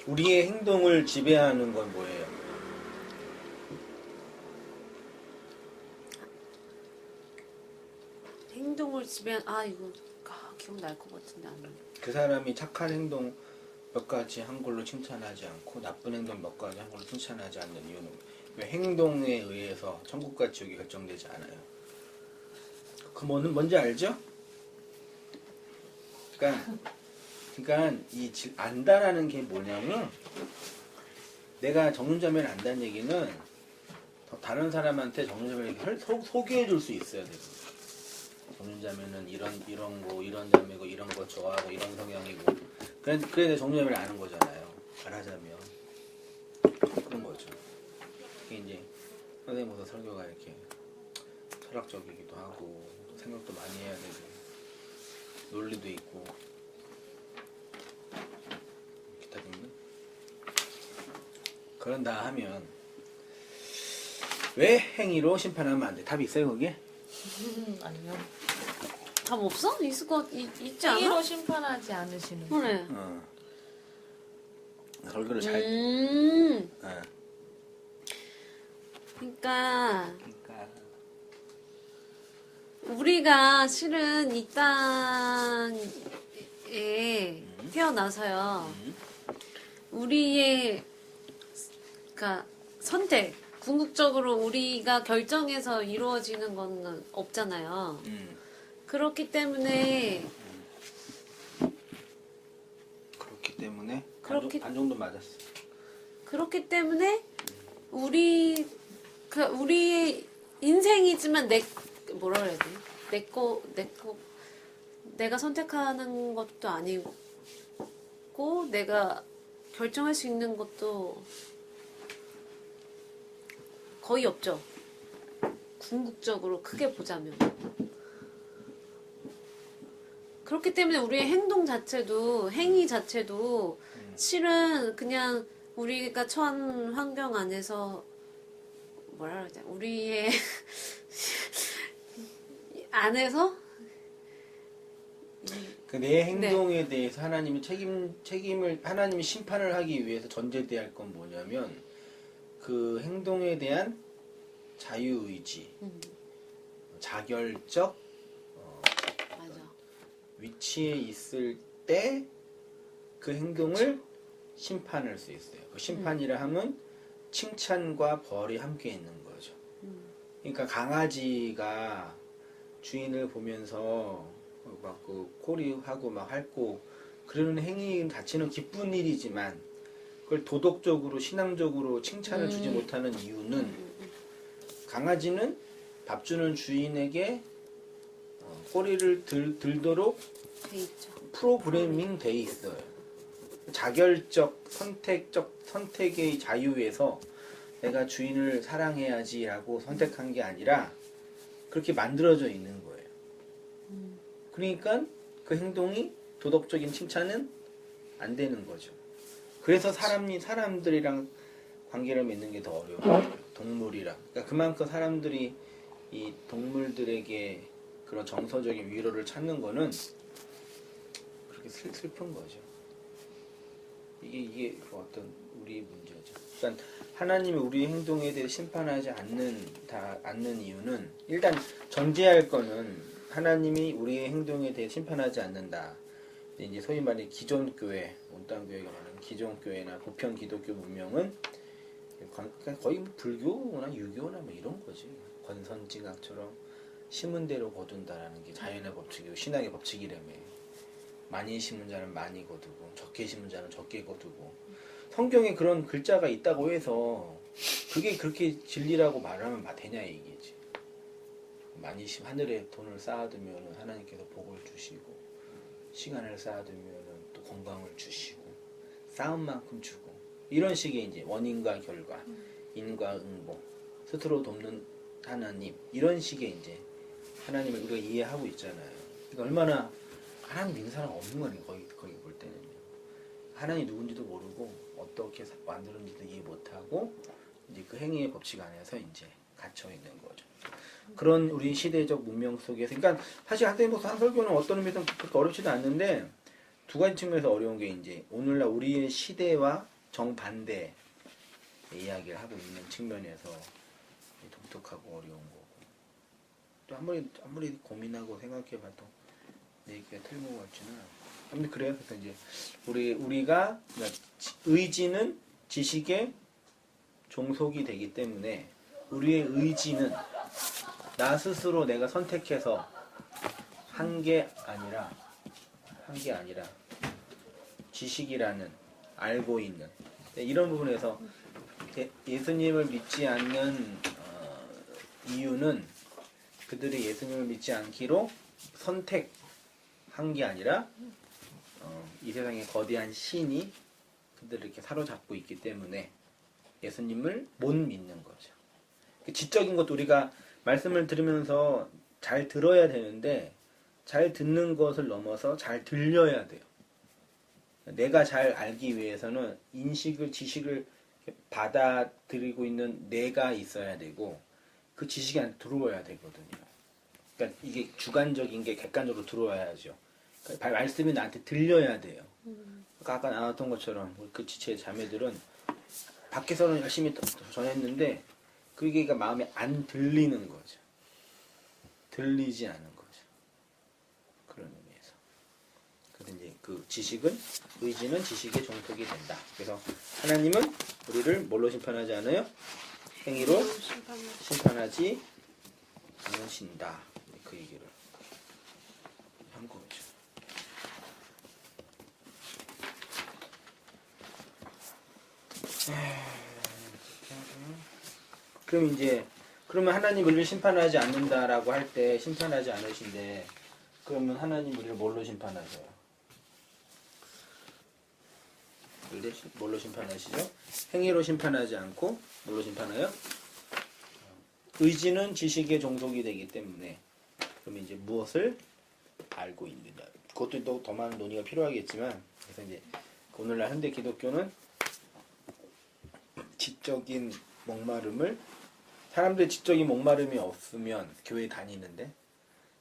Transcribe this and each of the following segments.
우리의 행동을 지배하는 건 뭐예요? 행동을 지배한 이거 기억날 것 같은데 안 나. 그 사람이 착한 행동 몇 가지 한 걸로 칭찬하지 않고 나쁜 행동 몇 가지 한 걸로 칭찬하지 않는 이유는 왜 행동에 의해서 천국과 지옥이 결정되지 않아요? 그 뭐는 뭔지 알죠? 그러니까 이 안다라는 게 뭐냐면 내가 정눈자매를 안다는 얘기는 다른 사람한테 정눈자매를 소개해 줄 수 있어야 되고 정눈자매는 이런 자매고 이런 거 좋아하고 이런 성향이고 그래 내가 정눈자매를 아는 거잖아요. 말하자면 그런 거죠. 이게 이제 선생님보다 설교가 이렇게 철학적이기도 하고 생각도 많이 해야 되고 논리도 있고 기타 등등 그런다 하면 왜 행위로 심판하면 안 돼? 답이 있어요 거기에? 아니요. 답 없어? 있지 않아? 행위로 심판하지 않으시는. 그래. 설교를 잘. 그러니까 우리가 실은 이 땅에 태어나서요. 우리의 그러니까 선택, 궁극적으로 우리가 결정해서 이루어지는 건 없잖아요. 그렇기 때문에 반 정도 맞았어. 그렇기 때문에 우리의 인생이지만 뭐라 그래야 돼? 내가 선택하는 것도 아니고 내가 결정할 수 있는 것도 거의 없죠. 궁극적으로 크게 보자면. 그렇기 때문에 우리의 행동 자체도 행위 자체도 실은 그냥 우리가 처한 환경 안에서 뭐라 그러지? 우리의 안에서 내 행동에 대해서 하나님이 책임을 하나님이 심판을 하기 위해서 전제돼야 할 건 뭐냐면 그 행동에 대한 자유의지, 자결적 맞아. 위치에 있을 때 그 행동을 심판할 수 있어요. 그 심판이라 하면 칭찬과 벌이 함께 있는 거죠. 그러니까 강아지가 주인을 보면서 막 그 코리하고 막 핥고 그러는 행위 자체는 기쁜 일이지만 그걸 도덕적으로 신앙적으로 칭찬을 주지 못하는 이유는 강아지는 밥 주는 주인에게 꼬리를 들도록 돼 있죠. 프로그래밍 돼 있어요. 자결적 선택의 자유에서 내가 주인을 사랑해야지라고 선택한 게 아니라 그렇게 만들어져 있는 거예요. 그러니까 그 행동이 도덕적인 칭찬은 안 되는 거죠. 그래서 사람들이랑 관계를 맺는 게 더 어려워요. 동물이랑. 그러니까 그만큼 사람들이 이 동물들에게 그런 정서적인 위로를 찾는 거는 그렇게 슬픈 거죠. 이게 어떤 우리 문제죠. 그러니까 하나님이 우리의 행동에 대해 심판하지 않는 이유는 일단 전제할 거는 하나님이 우리의 행동에 대해 심판하지 않는다. 이제 소위 말해 기존 교회, 온땅 교회가 말하는 기존 교회나 보편 기독교 문명은 거의 뭐 불교나 유교나 뭐 이런 거지. 권선징악처럼 심은 대로 거둔다라는 게 자연의 법칙이고 신학의 법칙이라며. 많이 심은 자는 많이 거두고 적게 심은 자는 적게 거두고 성경에 그런 글자가 있다고 해서 그게 그렇게 진리라고 말하면 되냐 얘기지. 많이 하늘에 돈을 쌓아두면 하나님께서 복을 주시고 시간을 쌓아두면 또 건강을 주시고 쌓은 만큼 주고 이런 식의 이제 원인과 결과 인과응보 스스로 돕는 하나님 이런 식의 이제 하나님을 우리가 이해하고 있잖아요. 그러니까 얼마나 하나님 믿는 사람 없는 거네 거기 볼 때는요. 하나님이 누군지도 모르고 어떻게 만들었는지도 이해 못하고 이제 그 행위의 법칙 안에서 이제 갇혀 있는 거죠. 그런 우리 시대적 문명 속에서 그러니까 사실 한국에서 한 설교는 어떤 의미에서 그렇게 어렵지도 않는데 두 가지 측면에서 어려운 게 이제 오늘날 우리의 시대와 정반대 이야기를 하고 있는 측면에서 독특하고 어려운 거고, 또 아무리 고민하고 생각해봐도 내 얘기가 틀린 것 같지는 않아. 아무튼 그래요. 그래서 이제 우리가 의지는 지식의 종속이 되기 때문에 우리의 의지는 나 스스로 내가 선택해서 한 게 아니라 지식이라는 알고 있는 이런 부분에서 예수님을 믿지 않는 이유는 그들이 예수님을 믿지 않기로 선택한 게 아니라 이 세상의 거대한 신이 그들을 이렇게 사로잡고 있기 때문에 예수님을 못 믿는 거죠. 지적인 것도 우리가 말씀을 들으면서 잘 들어야 되는데 잘 듣는 것을 넘어서 잘 들려야 돼요. 내가 잘 알기 위해서는 인식을, 지식을 받아들이고 있는 내가 있어야 되고 그 지식이 안에 들어와야 되거든요. 그러니까 이게 주관적인 게 객관적으로 들어와야죠. 그러니까 말씀이 나한테 들려야 돼요. 그러니까 아까 나왔던 것처럼 그 지체의 자매들은 밖에서는 열심히 전했는데 그게 마음에 안 들리는 거죠. 들리지 않은 거죠. 그런 의미에서. 그래서 이제 그 의지는 지식의 종속이 된다. 그래서 하나님은 우리를 뭘로 심판하지 않아요? 행위로 심판하지 않으신다. 그 얘기를 한 거죠. 그러면 하나님 우리를 심판하지 않는다라고 할 때 심판하지 않으신데 그러면 하나님 우리를 뭘로 심판하세요? 우리를 뭘로 심판하시죠? 행위로 심판하지 않고 뭘로 심판해요? 의지는 지식의 종속이 되기 때문에 그러면 이제 무엇을 알고 있느냐. 그것도 또 더 많은 논의가 필요하겠지만 그래서 이제 오늘날 현대 기독교는 지적인 목마름을 사람들 지적인 목마름이 없으면 교회 다니는데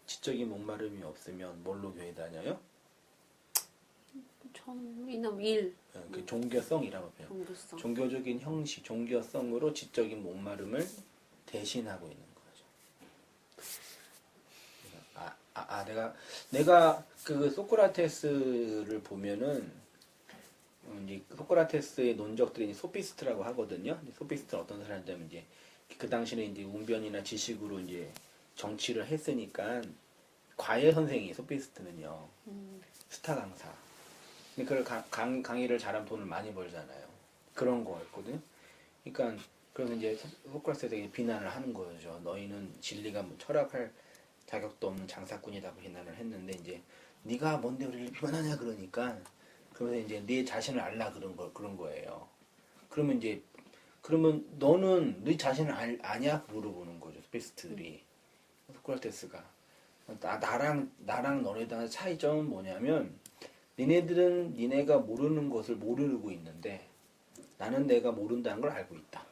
지적인 목마름이 없으면 뭘로 교회 다녀요? 정이나 일. 그 종교성이라고 해요. 종교성. 종교적인 형식, 종교성으로 지적인 목마름을 대신하고 있는 거죠. 내가 그 소크라테스를 보면은 이제 소크라테스의 논적들이 소피스트라고 하거든요. 소피스트는 어떤 사람이냐면 이제 그 당시는 이제 웅변이나 지식으로 이제 정치를 했으니까 과외 선생이 소피스트는요. 스타 강사. 근데 그걸 강의를 잘하면 돈을 많이 벌잖아요. 그런 거였거든요. 그러니까 그래서 이제 소크라테스에게 비난을 하는 거죠. 너희는 진리가 뭐 철학할 자격도 없는 장사꾼이라고 비난을 했는데 이제 네가 뭔데 우리를 비난하냐 그러니까 그러면서 이제 네 자신을 알라 그런 거예요. 그러면 너는 네 자신을 아냐 물어보는 거죠. 소피스트들이. 소크라테스가 나랑 너네들의 차이점은 뭐냐면 니네들은 니네가 모르는 것을 모르고 있는데 나는 내가 모른다는 걸 알고 있다.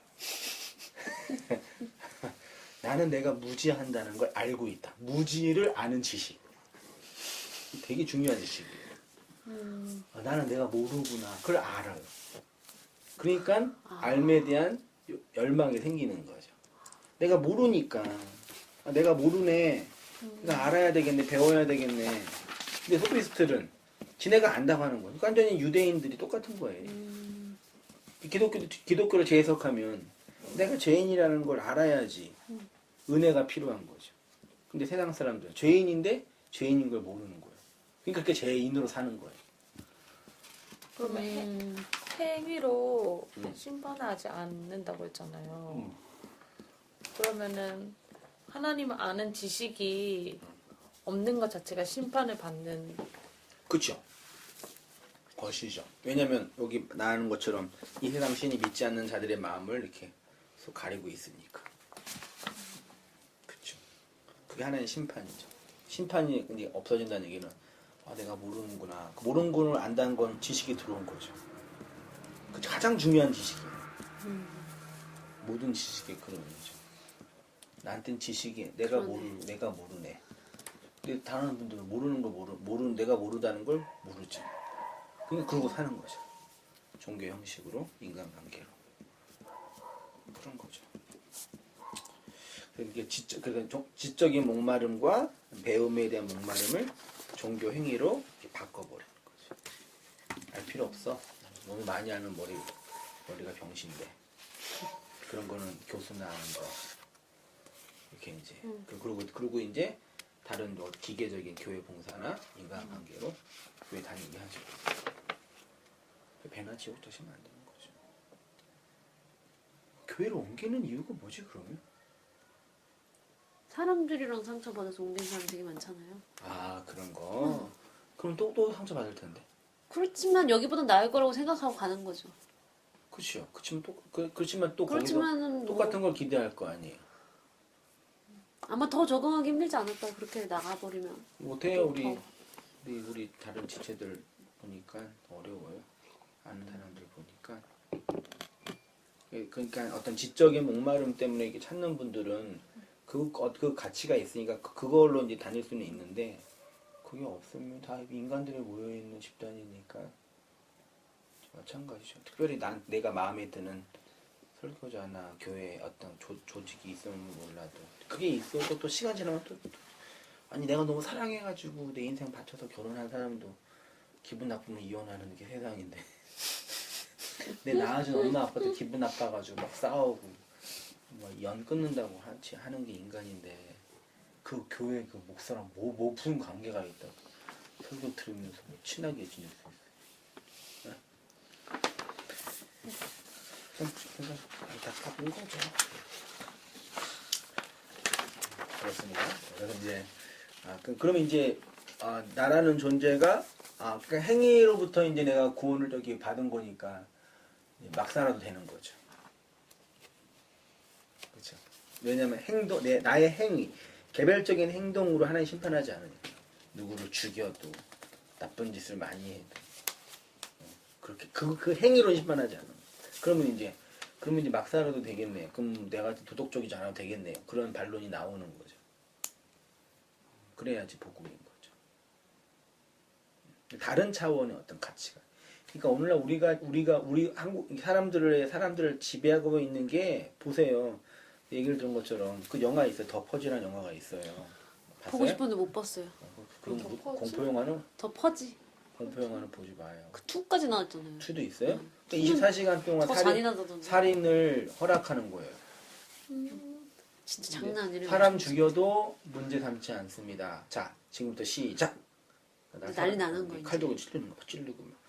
나는 내가 무지한다는 걸 알고 있다. 무지를 아는 지식. 되게 중요한 지식이에요. 나는 내가 모르구나. 그걸 알아요. 그러니까 알에 대한 열망이 생기는 거죠. 내가 모르니까 내가 모르네. 그러니까 알아야 되겠네. 배워야 되겠네. 근데 소피스트는 지네가 안다고 하는 거예요. 완전히 유대인들이 똑같은 거예요. 기독교를 재해석하면 내가 죄인이라는 걸 알아야지 은혜가 필요한 거죠. 근데 세상 사람들은 죄인인데 죄인인 걸 모르는 거예요. 그러니까 그렇게 죄인으로 사는 거예요. 그러면 행위로 심판하지 않는다고 했잖아요. 그러면은 하나님을 아는 지식이 없는 것 자체가 심판을 받는. 그렇죠. 것이죠. 왜냐하면 여기 나오는 것처럼 이 세상 신이 믿지 않는 자들의 마음을 이렇게 가리고 있으니까. 그렇죠. 그게 하나의 심판이죠. 심판이 근데 없어진다는 얘기는 내가 모르는구나. 모르는 걸 안다는 건 지식이 들어온 거죠. 그 가장 중요한 지식이에요. 모든 지식의 그런 의미죠. 나한테는 지식이 내가 모르네. 근데 다른 분들은 모르는 거 내가 모르다는 걸 모르지. 그러니까 그러고 사는 거죠. 종교 형식으로 인간관계로 그런 거죠. 그러니까 지적인 목마름과 배움에 대한 목마름을 종교 행위로 바꿔버리는 거죠. 알 필요 없어. 너무 많이 알면 머리가 병신데 그런 거는 교수나 하는 거 이렇게 이제 그리고 이제 다른 뭐 기계적인 교회 봉사나 인간관계로 교회 다니게 하죠. 배나 지옥 도시면 안 되는 거죠. 교회로 옮기는 이유가 뭐지 그러면? 사람들이랑 상처받아서 옮긴 사람 되게 많잖아요. 아 그런 거. 그럼 또 상처 받을 텐데. 그렇지만 여기보단 나을 거라고 생각하고 가는 거죠. 그렇죠. 그렇지만 또 거기서 그렇지만은 똑같은 걸 기대할 거 아니에요. 아마 더 적응하기 힘들지 않을까 그렇게 나가버리면. 못해요 또 더. 우리 다른 지체들 보니까 어려워요. 아는 사람들 보니까. 그러니까 어떤 지적인 목마름 때문에 이렇게 찾는 분들은 그 가치가 있으니까 그걸로 이제 다닐 수는 있는데 그게 없으면 다 인간들이 모여 있는 집단이니까 마찬가지죠. 특별히 내가 마음에 드는 설교자나 교회 어떤 조직이 있으면 몰라도 그게 있어도 또 시간 지나면 또 아니 내가 너무 사랑해가지고 내 인생 바쳐서 결혼한 사람도 기분 나쁘면 이혼하는 게 세상인데 내 낳아준 엄마 아빠도 기분 나빠가지고 막 싸우고 뭐 연 끊는다고 하는 게 인간인데 그 교회 그 목사랑 무슨 관계가 있다고 설교 들으면서 뭐 친하게 지낼 수 있어요. 좀 안타까운 거죠. 그렇습니다. 그래서 이제 그러면 이제 나라는 존재가 그러니까 행위로부터 이제 내가 구원을 저기 받은 거니까 막 살아도 되는 거죠. 그렇죠. 왜냐하면 나의 행위, 개별적인 행동으로 하나님 심판하지 않으니까. 누구를 죽여도 나쁜 짓을 많이 해도 그렇게 그 행위로 심판하지 않아. 그러면 이제 막 살아도 되겠네요. 그럼 내가 도덕적이지 않아도 되겠네요. 그런 반론이 나오는 거죠. 그래야지 복음인 거죠. 다른 차원의 어떤 가치가. 그러니까 오늘날 우리 한국 사람들을 지배하고 있는 게 보세요. 얘기를 들은 것처럼 그 영화 있어요. 더 퍼지라는 영화가 있어요. 봤어요? 보고 싶었는데 못 봤어요. 그럼 더 퍼지? 공포 영화는 더 퍼지. 공포 영화는 보지 마요. 그 2까지 나왔잖아요. 2도 있어요? 그러니까 24시간 동안 더 잔인하다던데. 살인을 허락하는 거예요. 진짜 장난 아니래요. 사람 죽여도 문제 삼지 않습니다. 자, 지금부터 시작. 난리 나는 거예요. 칼도 찌르고 막.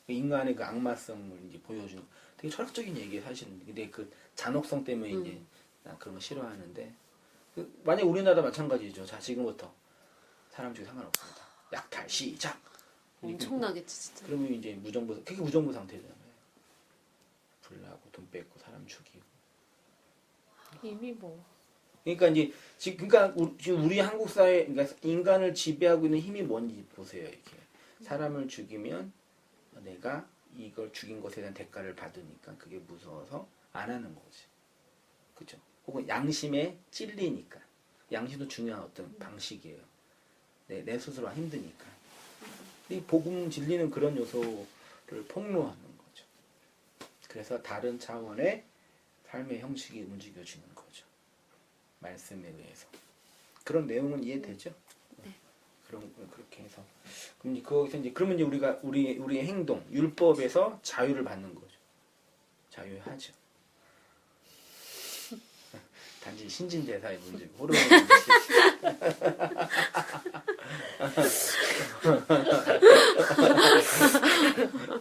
인간의 그 악마성을 이제 보여주는 되게 철학적인 얘기예요, 사실은. 근데 그 잔혹성 때문에 이제 나 그런 거 싫어하는데 만약 우리나라 마찬가지죠. 자, 지금부터 사람 죽여 상관없습니다. 약탈 시작. 엄청나겠지 진짜. 그러면 이제 그게 무정부 상태잖아요. 불나고 돈 뺏고 사람 죽이고. 이미 뭐 그러니까 이제 지금 우리 한국 사회 그러니까 인간을 지배하고 있는 힘이 뭔지 보세요. 이렇게 사람을 죽이면 내가 이걸 죽인 것에 대한 대가를 받으니까 그게 무서워서 안 하는 거지. 그죠? 혹은 양심에 찔리니까. 양심도 중요한 어떤 방식이에요. 내 스스로가 힘드니까. 이 복음 진리는 그런 요소를 폭로하는 거죠. 그래서 다른 차원의 삶의 형식이 움직여지는 거죠. 말씀에 의해서. 그런 내용은 이해되죠? 네. 그렇게 해서. 그러면 이제 우리의 행동, 율법에서 자유를 받는 거죠. 자유하죠. 단지 신진대사의 문제고, 호르몬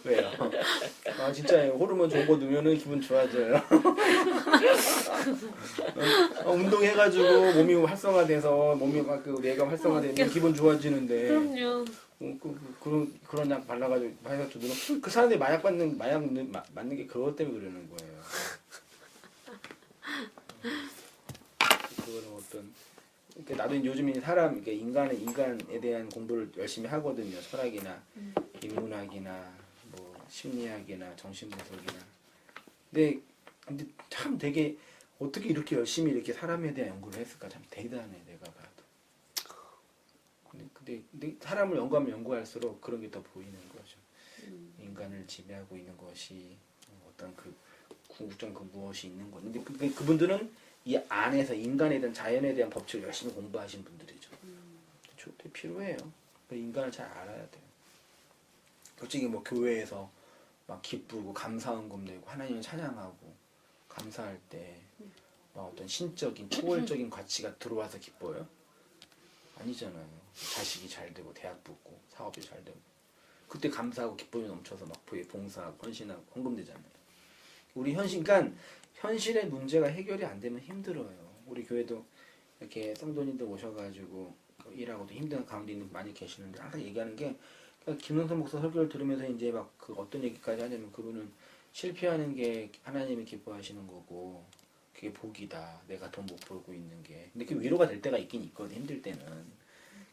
왜요? 진짜 호르몬 좋은 거 넣으면 기분 좋아져요. 운동해가지고 몸이 활성화돼서 몸이 막 뇌가 활성화되면 기분 좋아지는데. 그럼요. 그런 약 발라가지고 해가지고 그 사람들이 마약 맞는 게 그것 때문에 그러는 거예요. 그거는 그러니까 나도 요즘 인간에 대한 공부를 열심히 하거든요. 철학이나 인문학이나 뭐 심리학이나 정신분석이나. 근데 참 되게 어떻게 이렇게 열심히 이렇게 사람에 대한 연구를 했을까 참 대단해 내가 봐도. 근데 사람을 연구하면 연구할수록 그런 게 더 보이는 거죠. 인간을 지배하고 있는 것이 어떤 그 궁극적 그 무엇이 있는 건데 그분들은 이 안에서 인간에 대한 자연에 대한 법칙을 열심히 공부하신 분들이죠. 되게 필요해요. 인간을 잘 알아야 돼요. 솔직히 뭐 교회에서 막 기쁘고 감사헌금 내고 하나님을 찬양하고 감사할 때 어떤 신적인 초월적인 가치가 들어와서 기뻐요? 아니잖아요. 자식이 잘 되고 대학 붙고 사업이 잘 되고 그때 감사하고 기쁨이 넘쳐서 막 봉사하고 헌신하고 헌금되잖아요. 우리 그러니까 현실의 문제가 해결이 안 되면 힘들어요. 우리 교회도 이렇게 성도님들 오셔가지고 일하고도 힘든 가운데 있는 많이 계시는데 항상 얘기하는 게 김능선 목사 설교를 들으면서 이제 막 그 어떤 얘기까지 하냐면 그분은 실패하는 게 하나님이 기뻐하시는 거고 그게 복이다. 내가 돈 못 벌고 있는 게. 근데 그 위로가 될 때가 있긴 있거든. 힘들 때는.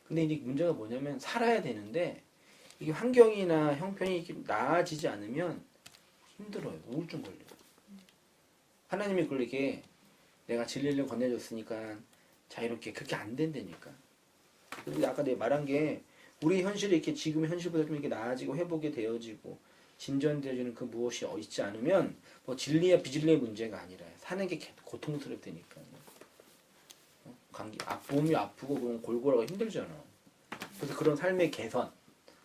근데 이제 문제가 뭐냐면 살아야 되는데 이게 환경이나 형편이 나아지지 않으면 힘들어요. 우울증 걸려요. 하나님이 그렇게 내가 진리를 건네줬으니까 자유롭게 그렇게 안 된다니까. 그리고 아까 내가 말한 게 우리 현실이 이렇게 지금의 현실보다 좀 이렇게 나아지고 회복이 되어지고 진전되어지는 그 무엇이 있지 않으면 뭐 진리와 비진리의 문제가 아니라 사는 게 고통스럽다니까. 몸이 아프고 그러면 골골하고 힘들잖아. 그래서 그런 삶의 개선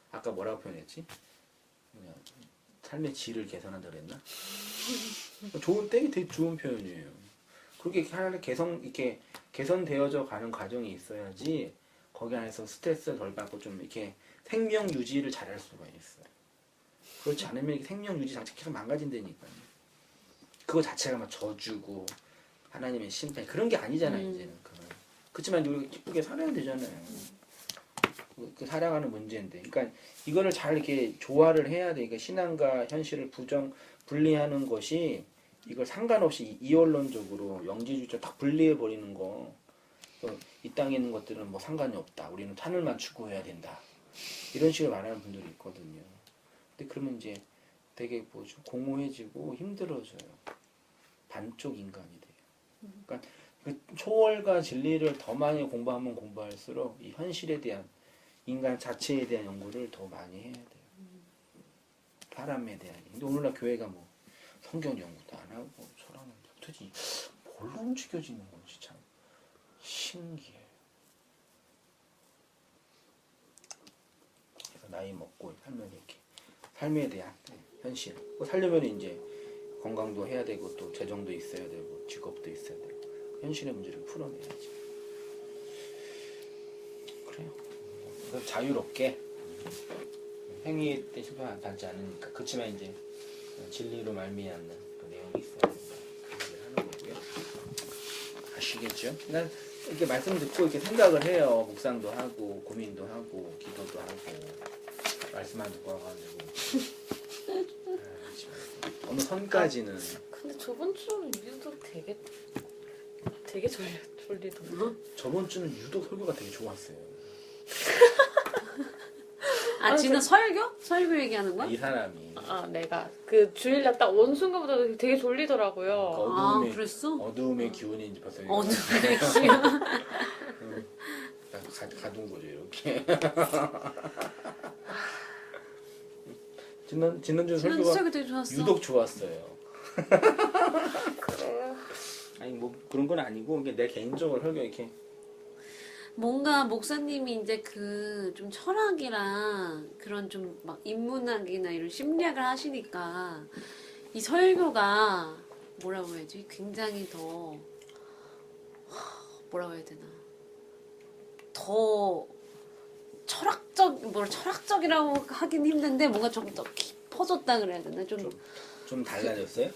아까 뭐라고 표현했지? 삶의 질을 개선한다 그랬나? 되게 좋은 표현이에요. 그렇게 하나를 이렇게 개선되어져 가는 과정이 있어야지 거기 안에서 스트레스를 덜 받고 좀 이렇게 생명 유지를 잘할 수가 있어요. 그렇지 않으면 이렇게 생명 유지 장치 계속 망가진다니까요. 그거 자체가 막 저주고 하나님의 심판 그런 게 아니잖아요. 이제는 그렇지만 우리가 기쁘게 살아야 되잖아요. 그 살아가는 문제인데, 그러니까 이거를 잘 이렇게 조화를 해야 돼. 그러니까 신앙과 현실을 분리하는 것이 이걸 상관없이 이원론적으로 영지주의적 딱 분리해 버리는 거. 이 땅에 있는 것들은 뭐 상관이 없다. 우리는 하늘만 추구해야 된다. 이런 식으로 말하는 분들이 있거든요. 근데 그러면 이제 되게 뭐죠? 공허해지고 힘들어져요. 반쪽 인간이 돼요. 그러니까 그 초월과 진리를 더 많이 공부하면 공부할수록 이 현실에 대한 인간 자체에 대한 연구를 더 많이 해야 돼요. 사람에 대한. 근데 오늘날 교회가 뭐 성경 연구도 안 하고 저랑은 도대체 뭘로 움직여지는 건지 참 신기해요. 그래서 나이 먹고 살면 이렇게 삶에 대한 현실. 살려면 이제 건강도 해야 되고 또 재정도 있어야 되고 직업도 있어야 되고 현실의 문제를 풀어내야지. 그래요. 그래서 자유롭게 행위 때 심판받지 않으니까. 그렇지만 이제 진리로 말미암는 그 내용이 있어야 된다. 그 얘기를 하는 거고요. 아시겠죠? 난 이렇게 말씀 듣고 이렇게 생각을 해요. 묵상도 하고 고민도 하고 기도도 하고 말씀만 듣고 와가지고 어느 선까지는. 근데 저번 주는 유독 되게 졸리던데. 저번 주는 유독 설교가 되게 좋았어요. 지는 설교? 설교 얘기하는 거야? 이 사람이 내가 그 주일날 딱 온 순간부터 되게 졸리더라고요. 그랬어? 어두움의 기운이 이제 벌써 어두움의 기운. 가둔 거죠 이렇게. 지난주 설교가 설교 되게 좋았어. 유독 좋았어요. 그래요. 아니 뭐 그런 건 아니고 내 개인적으로 설교 이렇게 뭔가 목사님이 이제 그 좀 철학이랑 그런 좀 막 인문학이나 이런 심리학을 하시니까 이 설교가 뭐라고 해야지? 굉장히 더 뭐라고 해야 되나? 더 철학적이라고 하긴 힘든데 뭔가 좀 더 깊어졌다 그래야 되나? 좀 달라졌어요?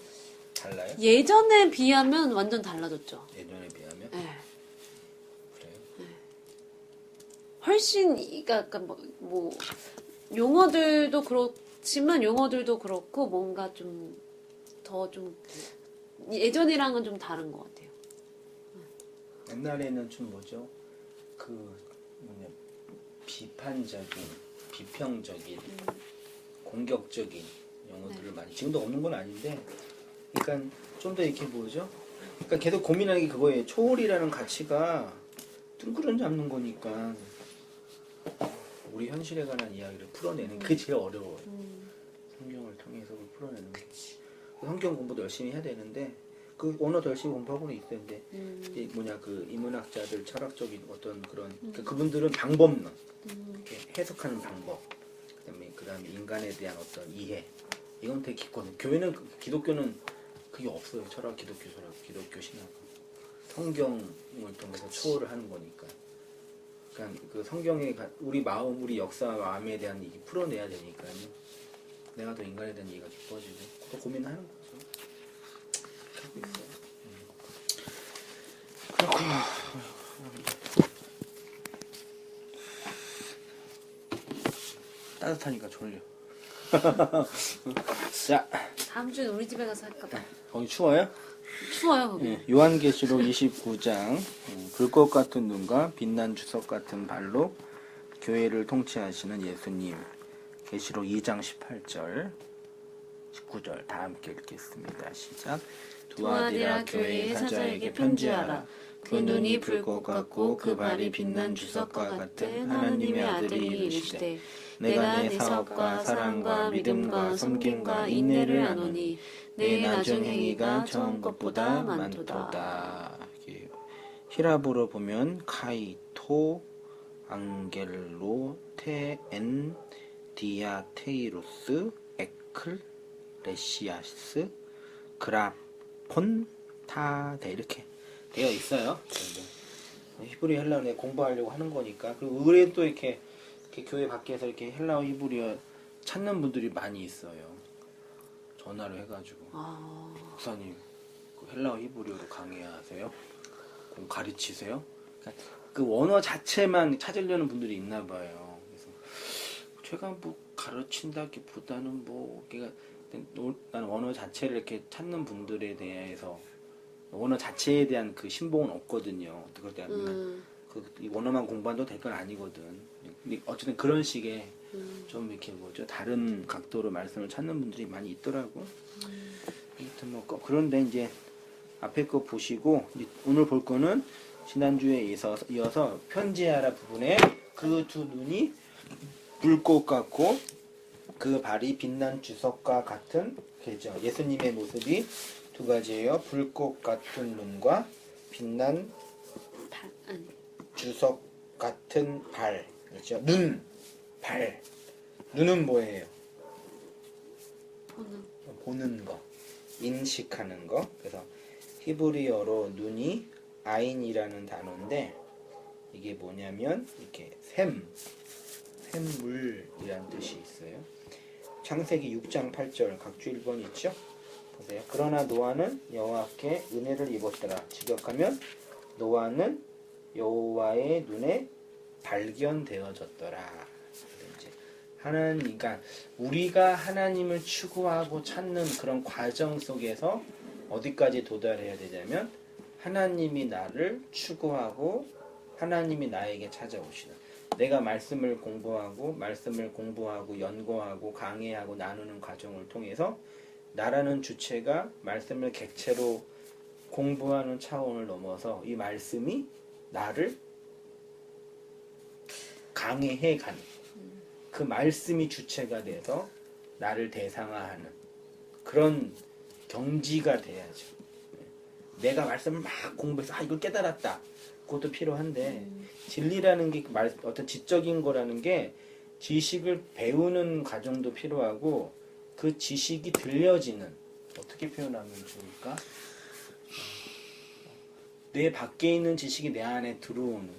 달라요? 예전에 비하면 완전 달라졌죠. 예전에 비하면? 네. 그래요? 훨씬 그러니까 뭐 용어들도 그렇지만 용어들도 그렇고 뭔가 좀 더 좀 예전이랑은 좀 다른 것 같아요. 옛날에는 좀 뭐죠? 비판적인, 비평적인, 공격적인 용어들을 많이 지금도 없는 건 아닌데, 그러니까 좀 더 이렇게 뭐죠? 그러니까 계속 고민하는 게 그거예요. 초월이라는 가치가 둥그런 잡는 거니까 우리 현실에 관한 이야기를 풀어내는 게 제일 어려워요. 성경 통해서 그걸 풀어내는 거지. 성경 공부도 열심히 해야 되는데 그 언어도 열심히 공부하고는 있는데 이 뭐냐 그 인문학자들 철학적인 어떤 그런 그분들은 방법론 이렇게 해석하는 방법 그다음에 인간에 대한 어떤 이해 이건 되게 깊거든. 교회는 기독교는 그게 없어요. 철학 기독교 신학 성경을 통해서 초월을 하는 거니까. 그러니까 그 성경에 우리 마음 우리 역사와 마음에 대한 얘기 풀어내야 되니까요. 내가 더 인간에 대한 이해가 깊어지고 또 고민하는 거죠. 하고 있어요. 그렇구나. 따뜻하니까 졸려. 자, 다음 주에 우리 집에 가서 할까 봐. 거기 추워요? 추워요 거기. 네, 요한계시록 29장 불꽃 같은 눈과 빛난 주석 같은 발로 교회를 통치하시는 예수님. 계시록 2장 18절 19절 다 함께 읽겠습니다. 시작. 두아디라 교회의 사자에게 편지하라. 그 눈이 불꽃 같고 그 발이 빛난 주석과 같은 하나님의 아들이 이르시되 내가 내 사업과 사랑과 믿음과 섬김과 인내를 아노니 내 나중 행위가 처음 것보다 많도다. 히라브로 보면 카이토 앙겔로 테엔 디아테이로스 에클 레시아스 그라폰 타데 이렇게 되어 있어요. 히브리 헬라어 공부하려고 하는 거니까. 그리고 의뢰 또 이렇게 교회 밖에서 이렇게 헬라어 히브리어 찾는 분들이 많이 있어요. 전화를 해가지고 목사님 그 헬라어 히브리어로 강의하세요? 그럼 가르치세요? 그러니까 그 원어 자체만 찾으려는 분들이 있나 봐요. 그래서 제가 뭐 가르친다기보다는 뭐 나는 언어 자체를 이렇게 찾는 분들에 대해서 언어 자체에 대한 그 신봉은 없거든요. 그럴 때 이 언어만 공부한다고 될 건 아니거든. 근데 어쨌든 그런 식의 좀 이렇게 뭐죠 다른 각도로 말씀을 찾는 분들이 많이 있더라고. 하여튼 뭐 그런데 이제 앞에 거 보시고 오늘 볼 거는 지난주에 이어서 편지하라 부분에 그 두 눈이 불꽃 같고 그 발이 빛난 주석과 같은 그죠. 예수님의 모습이 두 가지예요. 불꽃 같은 눈과 빛난 주석 같은 발. 그렇죠. 눈, 발. 눈은 뭐예요? 보는 거, 인식하는 거. 그래서 히브리어로 눈이 아인이라는 단어인데 이게 뭐냐면 이렇게 샘물이라는 뜻이 있어요. 창세기 6장 8절 각주 1번 있죠? 보세요. 그러나 노아는 여호와께 은혜를 입었더라. 직역하면 노아는 여호와의 눈에 발견되어졌더라. 이제 그러니까 우리가 하나님을 추구하고 찾는 그런 과정 속에서 어디까지 도달해야 되냐면 하나님이 나를 추구하고 하나님이 나에게 찾아오시는 내가 말씀을 공부하고 연구하고 강해하고 나누는 과정을 통해서 나라는 주체가 말씀을 객체로 공부하는 차원을 넘어서 이 말씀이 나를 강해해 가는 그 말씀이 주체가 돼서 나를 대상화하는 그런 경지가 돼야죠. 내가 말씀을 막 공부해서 이걸 깨달았다. 그것도 필요한데 진리라는 게 어떤 지적인 거라는 게 지식을 배우는 과정도 필요하고 그 지식이 들려지는 어떻게 표현하면 좋을까? 내 밖에 있는 지식이 내 안에 들어오는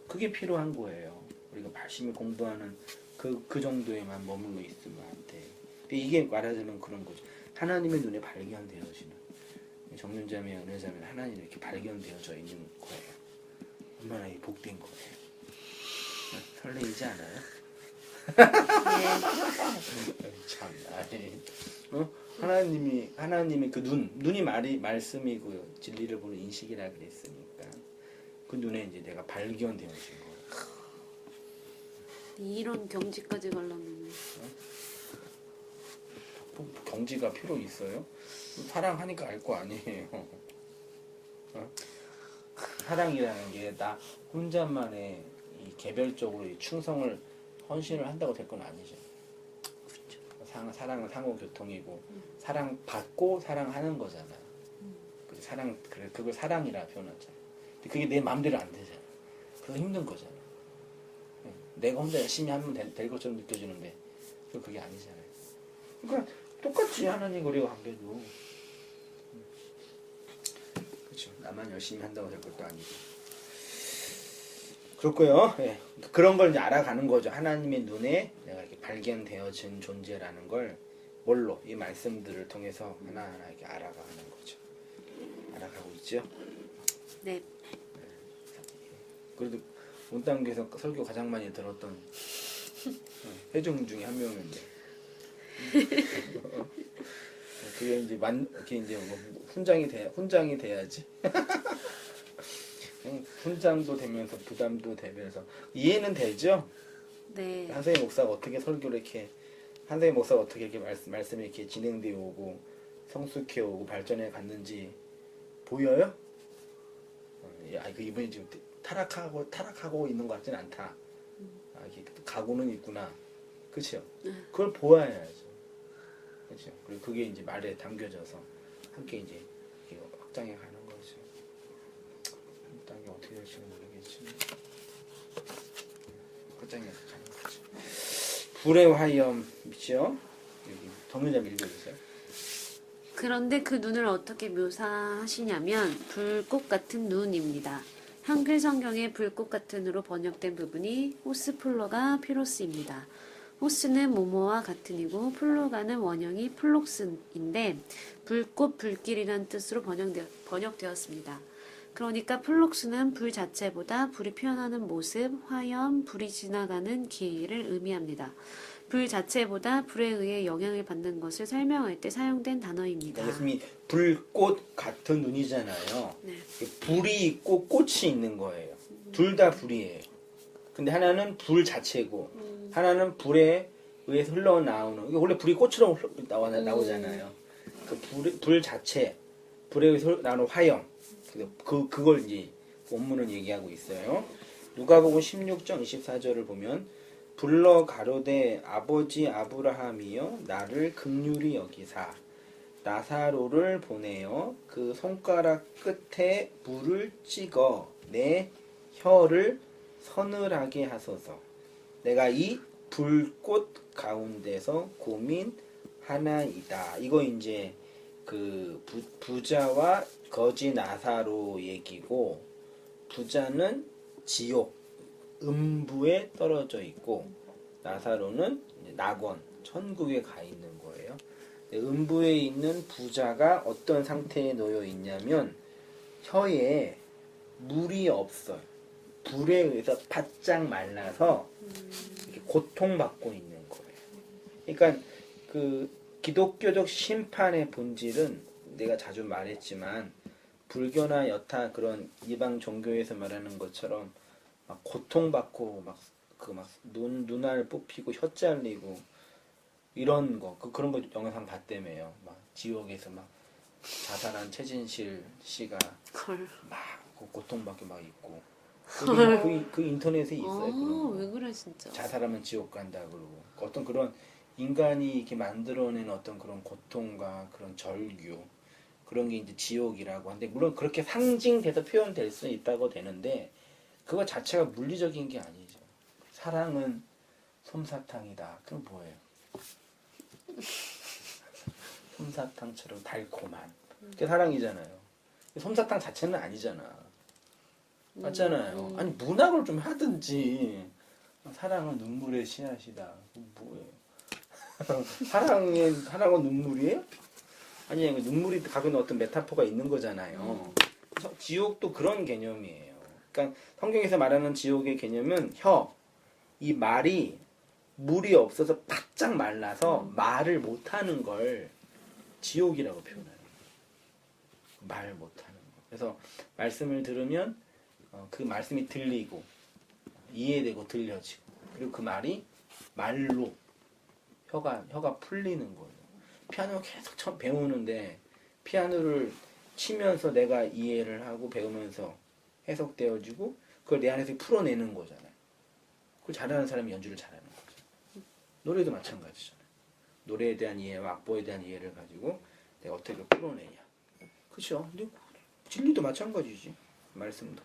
그게 필요한 거예요. 우리가 열심히 공부하는 그 정도에만 머물러 있으면 안 돼. 근데 이게 말하자면 그런 거죠. 하나님의 눈에 발견되어지는 정윤자매, 은혜자매 하나님이 이렇게 발견되어져 있는 거예요. 얼마나 복된 거예요. 설레이지 않아요? 참나. 하나님의 그 눈이 말씀이고 진리를 보는 인식이라 그랬으니까 그 눈에 이제 내가 발견되어진 거예요. 이런 경지까지 가려면 경지가 필요 있어요? 사랑하니까 알 거 아니에요. 사랑이라는 게 나 혼자만의 이 개별적으로 이 충성을 헌신을 한다고 될 건 아니죠. 사랑은 상호 교통이고 사랑받고 사랑하는 거잖아. 그걸 사랑이라 표현하잖아. 근데 그게 내 마음대로 안 되잖아. 그래서 힘든 거잖아. 내가 혼자 열심히 하면 될 것처럼 느껴지는데 그게 아니잖아요. 그러니까 똑같이 하나님 우리와 관계도 그렇죠. 나만 열심히 한다고 될 것도 아니고 그렇고요. 예. 그런 걸 이제 알아가는 거죠. 하나님의 눈에 내가 이렇게 발견되어진 존재라는 걸 뭘로 이 말씀들을 통해서 하나하나 이렇게 알아가는 거죠. 알아가고 있죠. 네. 그래도 온당교에서 설교 가장 많이 들었던 회중 중에 한 명인데 그게 이제 뭐 훈장이 돼야지. 훈장도 되면서 부담도 되면서 이해는 되죠. 네. 한세희 목사가 어떻게 설교를 이렇게 한세희 목사가 어떻게 이렇게 말씀이 이렇게 진행되어 오고 성숙해 오고 발전해 갔는지 보여요? 그 이분이 지금 타락하고 있는 것 같지는 않다. 이게 가고는 있구나. 그렇죠? 그걸 보아야죠. 그렇죠? 그리고 그게 이제 말에 담겨져서 함께 이제 확장해 가는 거죠. 땅이 어떻게 될지는 모르겠지만 확장해서 가는 거죠. 불의 화염이죠. 여기 동료자 읽어주세요. 그런데 그 눈을 어떻게 묘사하시냐면 불꽃 같은 눈입니다. 한글 성경의 불꽃 같은으로 번역된 부분이 호스플로가 피로스입니다. 호스는 모모와 같은이고 플로가는 원형이 플록스인데 불꽃 불길이라는 뜻으로 번역되었습니다. 그러니까 플록스는 불 자체보다 불이 피어나는 모습, 화염, 불이 지나가는 길을 의미합니다. 불 자체보다 불에 의해 영향을 받는 것을 설명할 때 사용된 단어입니다. 예수님이 불꽃 같은 눈이잖아요. 네. 불이 있고 꽃이 있는 거예요. 둘 다 불이에요. 근데 하나는 불 자체고 하나는 불에 의해서 흘러나오는. 이게 원래 불이 꽃처럼 나오잖아요. 그 불 자체, 불에 의해서 나오는 화염. 그걸 이제 원문은 얘기하고 있어요. 누가복음 16장 24절을 보면 불러 가로되 아버지 아브라함이여 나를 긍휼히 여기사 나사로를 보내어 그 손가락 끝에 물을 찍어 내 혀를 서늘하게 하소서. 내가 이 불꽃 가운데서 고민하나이다. 이거 이제 그 부자와 거지 나사로 얘기고, 부자는 지옥 음부에 떨어져 있고 나사로는 낙원 천국에 가 있는 거예요. 음부에 있는 부자가 어떤 상태에 놓여 있냐면 혀에 물이 없어요. 불에 의해서 바짝 말라서 이렇게 고통받고 있는 거예요. 그러니까 그 기독교적 심판의 본질은 내가 자주 말했지만 불교나 여타 그런 이방 종교에서 말하는 것처럼 막 고통받고 눈알 뽑히고 혀 잘리고 이런 거 그런 거 영상 봤다며요. 막 지옥에서 막 자살한 최진실 씨가 막 고통받게 막 있고 그 인터넷에 있어요. 그런 거. 왜 그래 진짜. 자살하면 지옥 간다 그러고 어떤 그런 인간이 이렇게 만들어낸 어떤 그런 고통과 그런 절규 그런 게 이제 지옥이라고 하는데 물론 그렇게 상징돼서 표현될 수 있다고 되는데 그거 자체가 물리적인 게 아니죠. 사랑은 솜사탕이다. 그럼 뭐예요? 솜사탕처럼 달콤한 그게 사랑이잖아요. 솜사탕 자체는 아니잖아. 맞잖아요. 아니 문학을 좀 하든지. 사랑은 눈물의 씨앗이다. 뭐예요? 사랑은 눈물이에요? 아니 눈물이 가진 어떤 메타포가 있는 거잖아요. 그래서 지옥도 그런 개념이에요. 그러니까 성경에서 말하는 지옥의 개념은 이 말이 물이 없어서 바짝 말라서 말을 못하는 걸 지옥이라고 표현해요. 말 못하는 거. 그래서 말씀을 들으면 그 말씀이 들리고 이해되고 들려지고 그리고 그 말이 말로 혀가 풀리는 거예요. 피아노 계속 배우는데 피아노를 치면서 내가 이해를 하고 배우면서 해석되어지고 그걸 내 안에서 풀어내는 거잖아요. 그걸 잘하는 사람이 연주를 잘하는 거죠. 노래도 마찬가지잖아요. 노래에 대한 이해와 악보에 대한 이해를 가지고 내가 어떻게 풀어내냐. 그렇죠. 근데 진리도 마찬가지지. 말씀도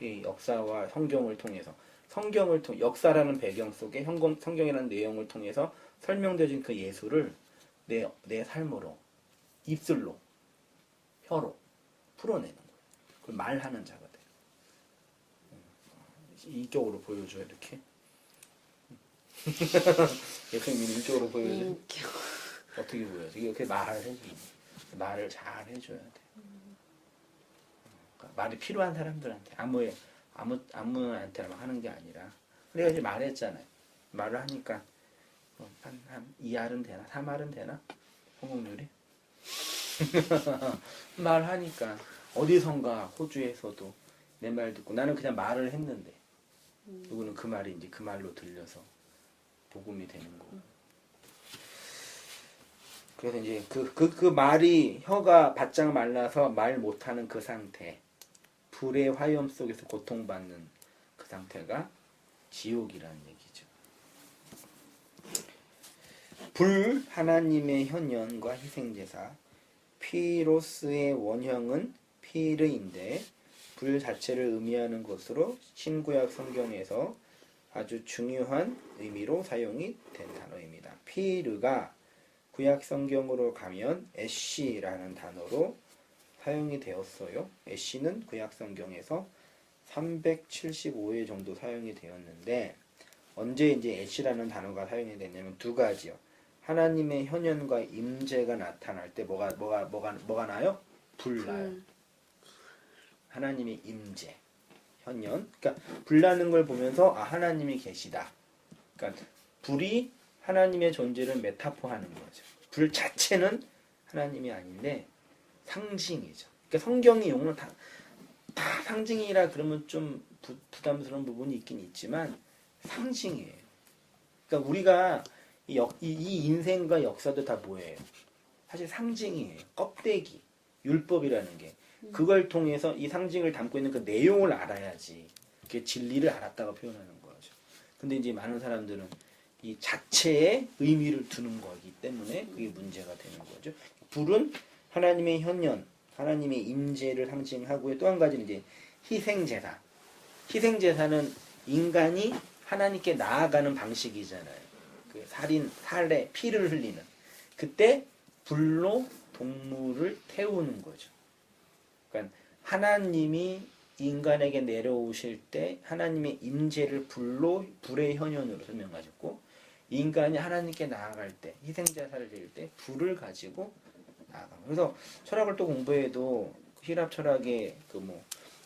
이 역사와 성경을 통해서 역사라는 배경 속에 성경이라는 내용을 통해서 설명되어진 그 예술을 내 삶으로 입술로 혀로 풀어내는 거예요. 그걸 말하는 자가 돼요. 인격으로 보여줘요 이렇게. 예수님이 인격으로 보여줘. 어떻게 보여줘? 이렇게 말을 해줘. 말을 잘 해줘야 돼. 그러니까 말이 필요한 사람들한테 아무한테나 막 하는 게 아니라 내가 이제 말했잖아요. 말을 하니까 한 2알은 되나? 3알은 되나? 성공률이? 말하니까 어디선가 호주에서도 내 말 듣고 나는 그냥 말을 했는데 누구는 그 말이 이제 그 말로 들려서 복음이 되는 거고. 그래서 이제 그 말이 혀가 바짝 말라서 말 못하는 그 상태, 불의 화염 속에서 고통받는 그 상태가 지옥이라는 얘기죠. 불 하나님의 현현과 희생제사, 피로스의 원형은 피르인데 불 자체를 의미하는 것으로 신구약 성경에서 아주 중요한 의미로 사용이 된 단어입니다. 피르가 구약 성경으로 가면 애쉬라는 단어로 사용이 되었어요. 애쉬는 구약 성경에서 375회 정도 사용이 되었는데 언제 이제 애쉬라는 단어가 사용이 됐냐면 두 가지요. 하나님의 현현과 임재가 나타날 때 뭐가 나요? 불 나요. 하나님의 임재, 현현. 그러니까 불 나는 걸 보면서 하나님이 계시다. 그러니까 불이 하나님의 존재를 메타포하는 거죠. 불 자체는 하나님이 아닌데 상징이죠. 그러니까 성경의 용어는 다 상징이라 그러면 좀 부담스러운 부분이 있긴 있지만 상징이에요. 그러니까 우리가 이 인생과 역사도 다 뭐예요? 사실 상징이에요. 껍데기, 율법이라는 게. 그걸 통해서 이 상징을 담고 있는 그 내용을 알아야지 그게 진리를 알았다고 표현하는 거죠. 근데 이제 많은 사람들은 이 자체에 의미를 두는 거기 때문에 그게 문제가 되는 거죠. 불은 하나님의 현현, 하나님의 임재를 상징하고요. 또 한 가지는 이제 희생제사. 희생제사는 인간이 하나님께 나아가는 방식이잖아요. 그 살에 피를 흘리는. 그때 불로 동물을 태우는 거죠. 그러니까 하나님이 인간에게 내려오실 때 하나님의 임재를 불의 현현으로 설명하셨고 인간이 하나님께 나아갈 때 희생제사를 드릴 때 불을 가지고 나아가요. 그래서 철학을 또 공부해도希腊 철학의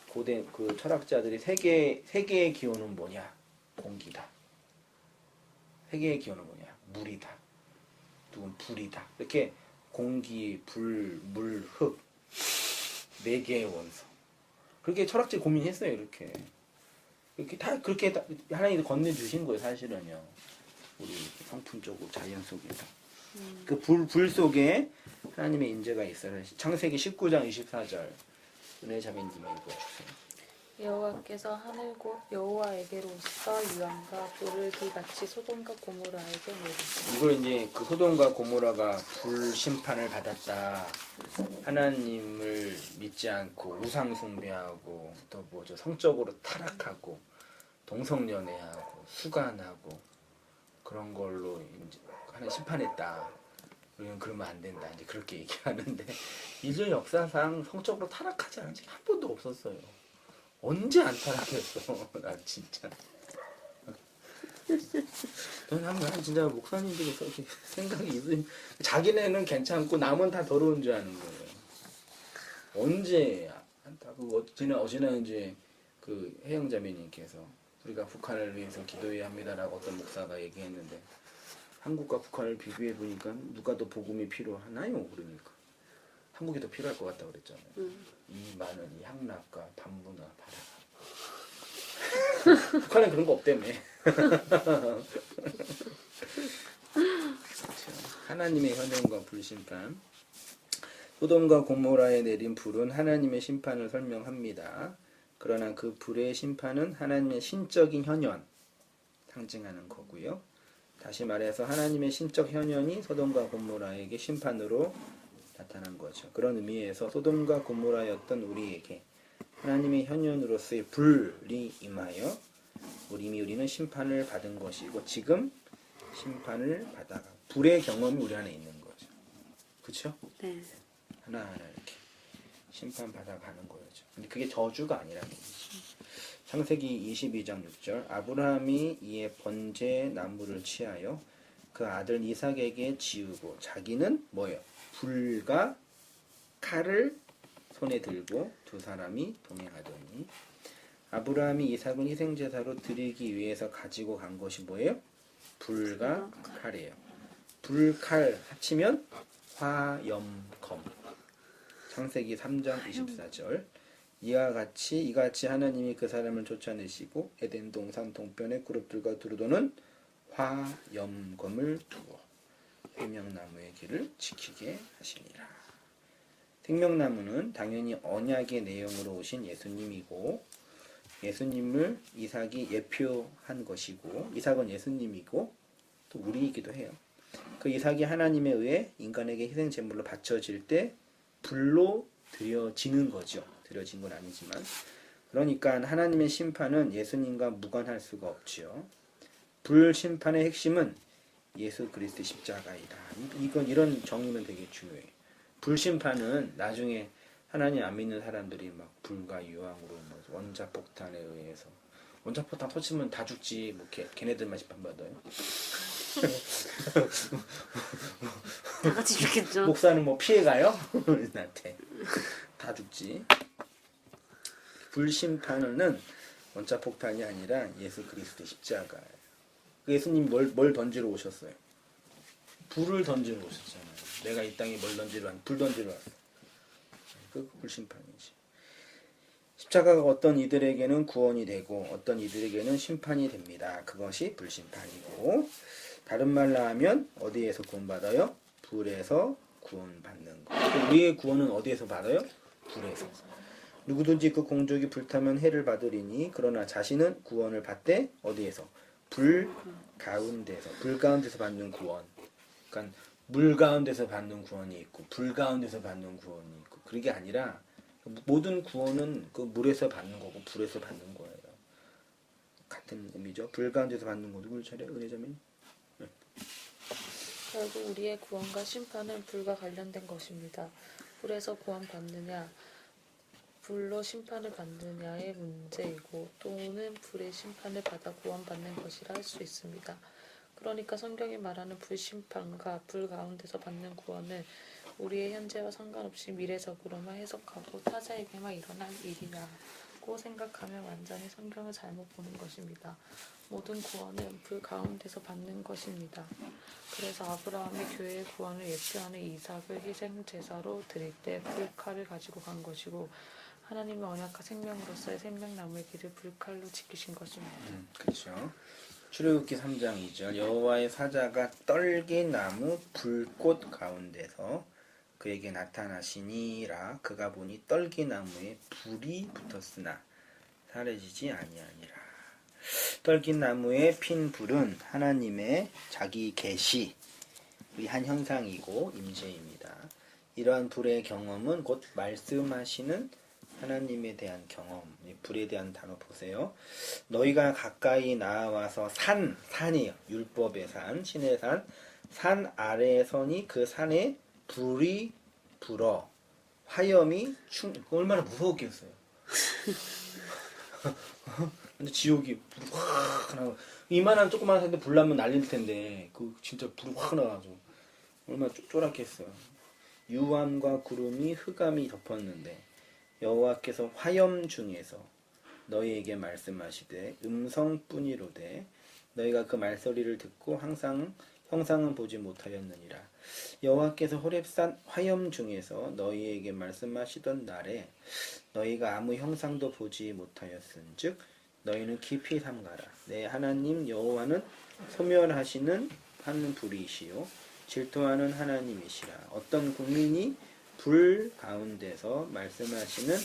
고대 그 철학자들이 세계의 기호는 뭐냐? 공기다. 세계의 기호는 뭐냐? 물이다. 누군 불이다. 이렇게 공기, 불, 물, 흙 4개의 원소. 그렇게 철학자들이 고민했어요. 이렇게 다 그렇게 하나님이 건네주신 거예요. 사실은요. 우리 성품적으로 자연 속에서. 그 불 속에 하나님의 임재가 있어요. 창세기 19장 24절. 은혜 자매님이 읽어주세요. 여호와께서 하늘 곧 여호와에게로 오시사 유황과 불을 비같이 소돔과 고모라에게 내리시고. 이걸 이제 그 소돔과 고모라가 불 심판을 받았다. 하나님을 믿지 않고 우상 숭배하고 또 뭐죠 성적으로 타락하고 동성연애하고 수간하고 그런 걸로 이제 하나님 심판했다. 우리는 그러면 안 된다. 이제 그렇게 얘기하는데 인류 역사상 성적으로 타락하지 않은 적이 한 번도 없었어요. 언제 안 타락했어? 나 진짜. 난 진짜 목사님들이 그렇게 생각이 있으니 자기네는 괜찮고 남은 다 더러운 줄 아는 거예요. 언제 안타고 어제나 이제 그 혜영자매님께서 우리가 북한을 위해서 기도해야 합니다라고 어떤 목사가 얘기했는데 한국과 북한을 비교해 보니까 누가 더 복음이 필요하나요? 그러니까 한국이 더 필요할 것 같다고 그랬잖아요. 이 많은 이 향락과 반문화 바라. 북한은 그런 거 없다며. 하나님의 현현과 불심판. 소돔과 고모라에 내린 불은 하나님의 심판을 설명합니다. 그러나 그 불의 심판은 하나님의 신적인 현현 상징하는 거고요. 다시 말해서 하나님의 신적 현현이 소돔과 고모라에게 심판으로 나타난 거죠. 그런 의미에서 소돔과 고모라였던 우리에게 하나님의 현현으로서의 불이 임하여 이미 우리는 심판을 받은 것이고 지금 심판을 받아가 불의 경험이 우리 안에 있는 거죠. 그렇죠? 네. 하나하나 이렇게 심판받아가는 거죠. 근데 그게 저주가 아니라는 거죠. 창세기 22장 6절 아브라함이 이에 번제 나무를 취하여 그 아들 이삭에게 지우고 자기는 뭐예요? 불과 칼을 손에 들고 두 사람이 동행하더니 아브라함이 이삭은 희생제사로 드리기 위해서 가지고 간 것이 뭐예요? 불과 칼이에요. 불, 칼 합치면 화염검. 창세기 3장 24절 이와 같이 하나님이 그 사람을 쫓아내시고 에덴 동산 동편의 그룹들과 두루도는 화염검을 두어 생명나무의 길을 지키게 하시니라. 생명나무는 당연히 언약의 내용으로 오신 예수님이고 예수님을 이삭이 예표한 것이고 이삭은 예수님이고 또 우리이기도 해요. 그 이삭이 하나님에 의해 인간에게 희생 제물로 바쳐질 때 불로 드려지는 거죠. 드려진 건 아니지만 그러니까 하나님의 심판은 예수님과 무관할 수가 없지요. 불 심판의 핵심은 예수 그리스도의 십자가이다. 이런 정의는 되게 중요해요. 불 심판은 나중에 하나님 안 믿는 사람들이 막 불과 유황으로 뭐 원자폭탄에 의해서 원자폭탄 터치면 다 죽지 뭐 걔네들만 심판받아요. 다 같이 죽겠죠. 목사는 뭐 피해가요? 나한테 다 죽지. 불심판은 원자폭탄이 아니라 예수 그리스도의 십자가예요. 예수님 뭘 던지러 오셨어요? 불을 던지러 오셨잖아요. 내가 이 땅에 뭘 던지러 왔? 불 던지러 왔어요. 그 불심판이지. 십자가가 어떤 이들에게는 구원이 되고 어떤 이들에게는 심판이 됩니다. 그것이 불심판이고 다른 말로 하면 어디에서 구원받아요? 불에서 구원받는 것. 우리의 구원은 어디에서 받아요? 불에서. 누구든지 그 공적이 불타면 해를 받으리니 그러나 자신은 구원을 받되 어디에서? 불 가운데서. 불 가운데서 받는 구원. 그러니까 물 가운데서 받는 구원이 있고 불 가운데서 받는 구원이 있고 그게 아니라 모든 구원은 그 물에서 받는 거고 불에서 받는 거예요. 같은 의미죠. 불 가운데서 받는 거 누굴 차례? 은혜자매님? 네. 결국 우리의 구원과 심판은 불과 관련된 것입니다. 불에서 구원받느냐 불로 심판을 받느냐의 문제이고 또는 불의 심판을 받아 구원받는 것이라 할 수 있습니다. 그러니까 성경이 말하는 불심판과 불 가운데서 받는 구원은 우리의 현재와 상관없이 미래적으로만 해석하고 타자에게만 일어날 일이라고 생각하면 완전히 성경을 잘못 보는 것입니다. 모든 구원은 불 가운데서 받는 것입니다. 그래서 아브라함이 교회의 구원을 예표하는 이삭을 희생제사로 드릴 때 불칼을 가지고 간 것이고 하나님의 언약과 생명으로서의 생명나무의 길을 불칼로 지키신 것입니다. 그렇죠. 출애굽기 3장 2절 여호와의 사자가 떨기나무 불꽃 가운데서 그에게 나타나시니라 그가 보니 떨기나무에 불이 붙었으나 사라지지 아니하니라. 떨기나무에 핀 불은 하나님의 자기 계시의 한 형상이고 임재입니다. 이러한 불의 경험은 곧 말씀하시는 하나님에 대한 경험, 불에 대한 단어 보세요. 너희가 가까이 나와서 산이에요. 율법의 산, 신의 산 아래에 서니 그 산에 불이 불어 화염이 얼마나 무서웠겠어요. 근데 지옥이 불이 확 나고 이만한 조그만 산인데 불 나면 날릴 텐데 그 진짜 불이 확 나가지고 얼마나 쫄았겠어요. 유암과 구름이 흑암이 덮었는데 여호와께서 화염 중에서 너희에게 말씀하시되 음성뿐이로되 너희가 그 말소리를 듣고 항상 형상은 보지 못하였느니라. 여호와께서 호렙산 화염 중에서 너희에게 말씀하시던 날에 너희가 아무 형상도 보지 못하였은즉 너희는 깊이 삼가라. 내 하나님 여호와는 소멸하시는 한 불이시요 질투하는 하나님이시라. 어떤 국민이 불 가운데서 말씀하시는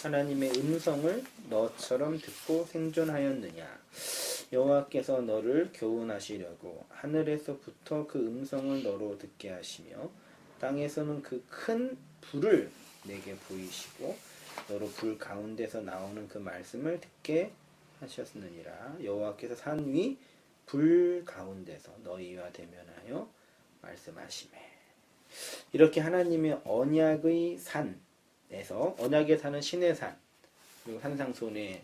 하나님의 음성을 너처럼 듣고 생존하였느냐. 여호와께서 너를 교훈하시려고 하늘에서부터 그 음성을 너로 듣게 하시며 땅에서는 그 큰 불을 내게 보이시고 너로 불 가운데서 나오는 그 말씀을 듣게 하셨느니라. 여호와께서 산 위 불 가운데서 너희와 대면하여 말씀하시매. 이렇게 하나님의 언약의 산에서, 언약의 산은 신의 산, 그리고 산상손의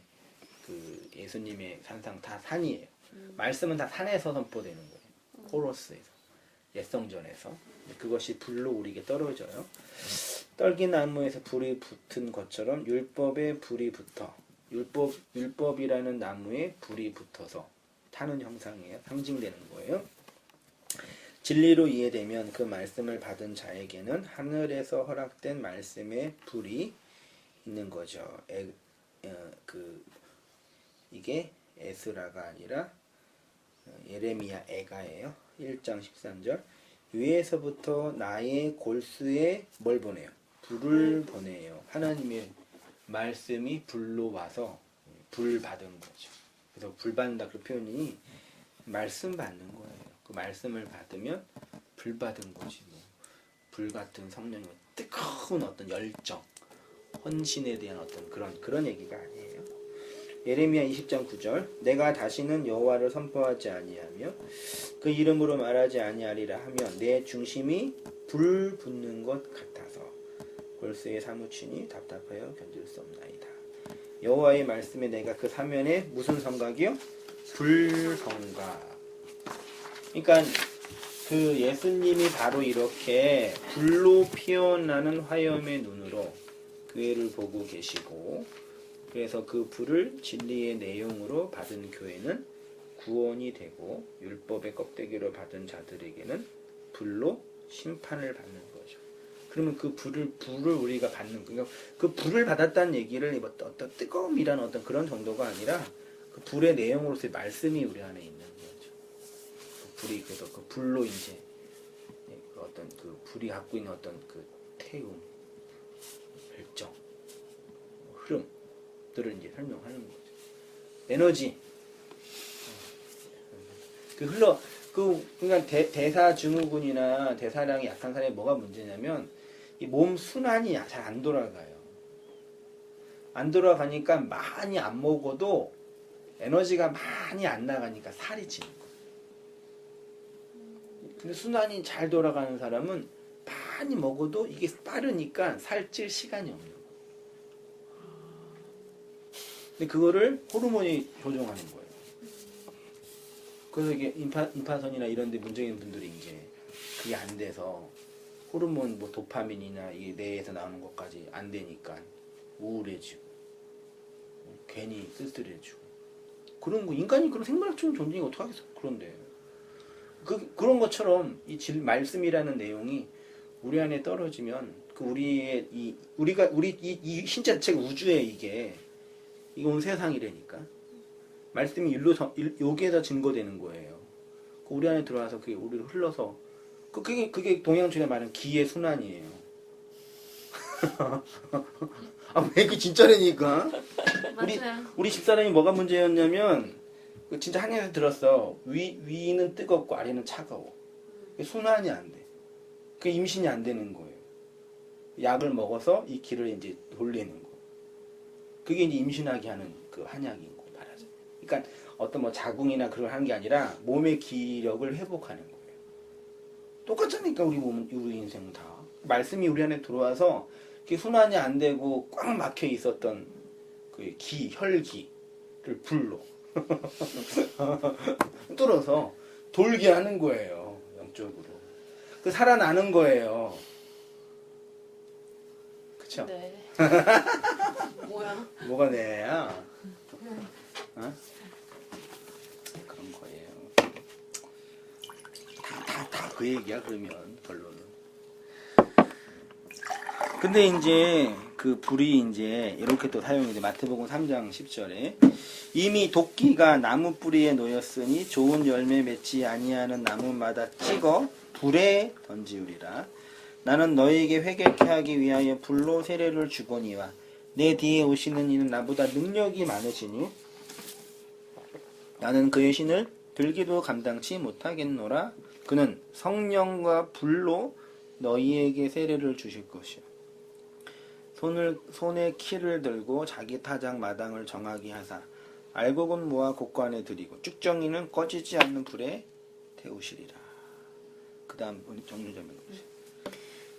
그 예수님의 산상 다 산이에요. 말씀은 다 산에서 선포되는 거예요. 코로스에서, 옛성전에서. 그것이 불로 우리에게 떨어져요. 떨기나무에서 불이 붙은 것처럼 율법에 불이 붙어, 율법이라는 나무에 불이 붙어서 타는 형상이에요. 상징되는 거예요. 진리로 이해되면 그 말씀을 받은 자에게는 하늘에서 허락된 말씀의 불이 있는 거죠. 이게 에스라가 아니라 예레미야 에가예요. 1장 13절. 위에서부터 나의 골수에 뭘 보내요? 불을 보내요. 하나님의 말씀이 불로 와서 불 받은 거죠. 그래서 불 받는다 그 표현이 말씀 받는 거예요. 그 말씀을 받으면 불 받은 거지 뭐. 불 같은 성령의 뜨거운 어떤 열정, 헌신에 대한 어떤 그런 얘기가 아니에요. 예레미야 20장 9절. 내가 다시는 여호와를 선포하지 아니하며 그 이름으로 말하지 아니하리라 하면 내 중심이 불 붙는 것 같아서 골수에 사무치니 답답하여 견딜 수 없나이다. 여호와의 말씀에 내가 그 사면에 무슨 성각이요? 불성각. 그러니까 그 예수님이 바로 이렇게 불로 피어나는 화염의 눈으로 교회를 보고 계시고, 그래서 그 불을 진리의 내용으로 받은 교회는 구원이 되고, 율법의 껍데기로 받은 자들에게는 불로 심판을 받는 거죠. 그러면 그 불을 우리가 받는, 그러니까 그 불을 받았다는 얘기를 어떤 뜨거움이라는 어떤 그런 정도가 아니라 그 불의 내용으로서의 말씀이 우리 안에 있는 거죠. 그 불이, 그래서 그 불로 이제 그 어떤 그 불이 갖고 있는 어떤 그 태움, 열정, 흐름들을 이제 설명하는 거죠. 에너지. 그러니까 대사증후군이나 대사량이 약한 사람이 뭐가 문제냐면 이 몸 순환이 잘 안 돌아가요. 안 돌아가니까 많이 안 먹어도 에너지가 많이 안 나가니까 살이 찌는 거예요. 근데 순환이 잘 돌아가는 사람은 많이 먹어도 이게 빠르니까 살찔 시간이 없는 거예요. 근데 그거를 호르몬이 조정하는 거예요. 그래서 이게 임파선이나 이런 데 문제 있는 분들이 이제 그게 안 돼서 호르몬 뭐 도파민이나 이게 뇌에서 나오는 것까지 안 되니까 우울해지고 괜히 쓸쓸해지고 그런 거. 인간이 그런 생물학적인 존재가 어떻게 하겠어. 그런데 그런 것처럼 이 말씀이라는 내용이 우리 안에 떨어지면 그 우리의 이 신체 자체가 우주에 이게 온 세상이라니까. 말씀이 여기에다 증거되는 거예요. 우리 안에 들어와서 그게 우리를 흘러서 그게 동양주의 말하는 기의 순환이에요. 아, 왜 그 진짜라니까? 우리 집사람이 뭐가 문제였냐면 진짜 한에서 들었어. 위는 뜨겁고 아래는 차가워. 순환이 안 돼. 그 임신이 안 되는 거예요. 약을 먹어서 이 기를 이제 돌리는 거. 그게 이제 임신하게 하는 그 한약인 거 말하자면. 그러니까 어떤 뭐 자궁이나 그런 하는 게 아니라 몸의 기력을 회복하는 거예요. 똑같으니까 우리 인생은 다. 말씀이 우리 안에 들어와서 그 순환이 안 되고 꽉 막혀 있었던 그 혈기를 불로 뚫어서 돌게 하는 거예요. 영적으로. 그 살아나는 거예요. 그쵸? 네. 뭐야? 뭐가 내야? 어? 그런 거예요. 다 그 얘기야, 그러면, 결론은. 근데 이제, 그 불이 이제, 이렇게 또 사용이 돼. 마태복음 3장 10절에. 이미 도끼가 나무 뿌리에 놓였으니 좋은 열매 맺지 아니하는 나무마다 찍어 불에 던지우리라. 나는 너희에게 회개케 하기 위하여 불로 세례를 주거니와 내 뒤에 오시는 이는 나보다 능력이 많으시니 나는 그의 신을 들기도 감당치 못하겠노라. 그는 성령과 불로 너희에게 세례를 주실 것이요. 손에 키를 들고 자기 타작 마당을 정하게 하사 알곡은 모아 곳간에 들이고 쭉정이는 꺼지지 않는 불에 태우시리라. 그 다음 정리 좀 해보세요.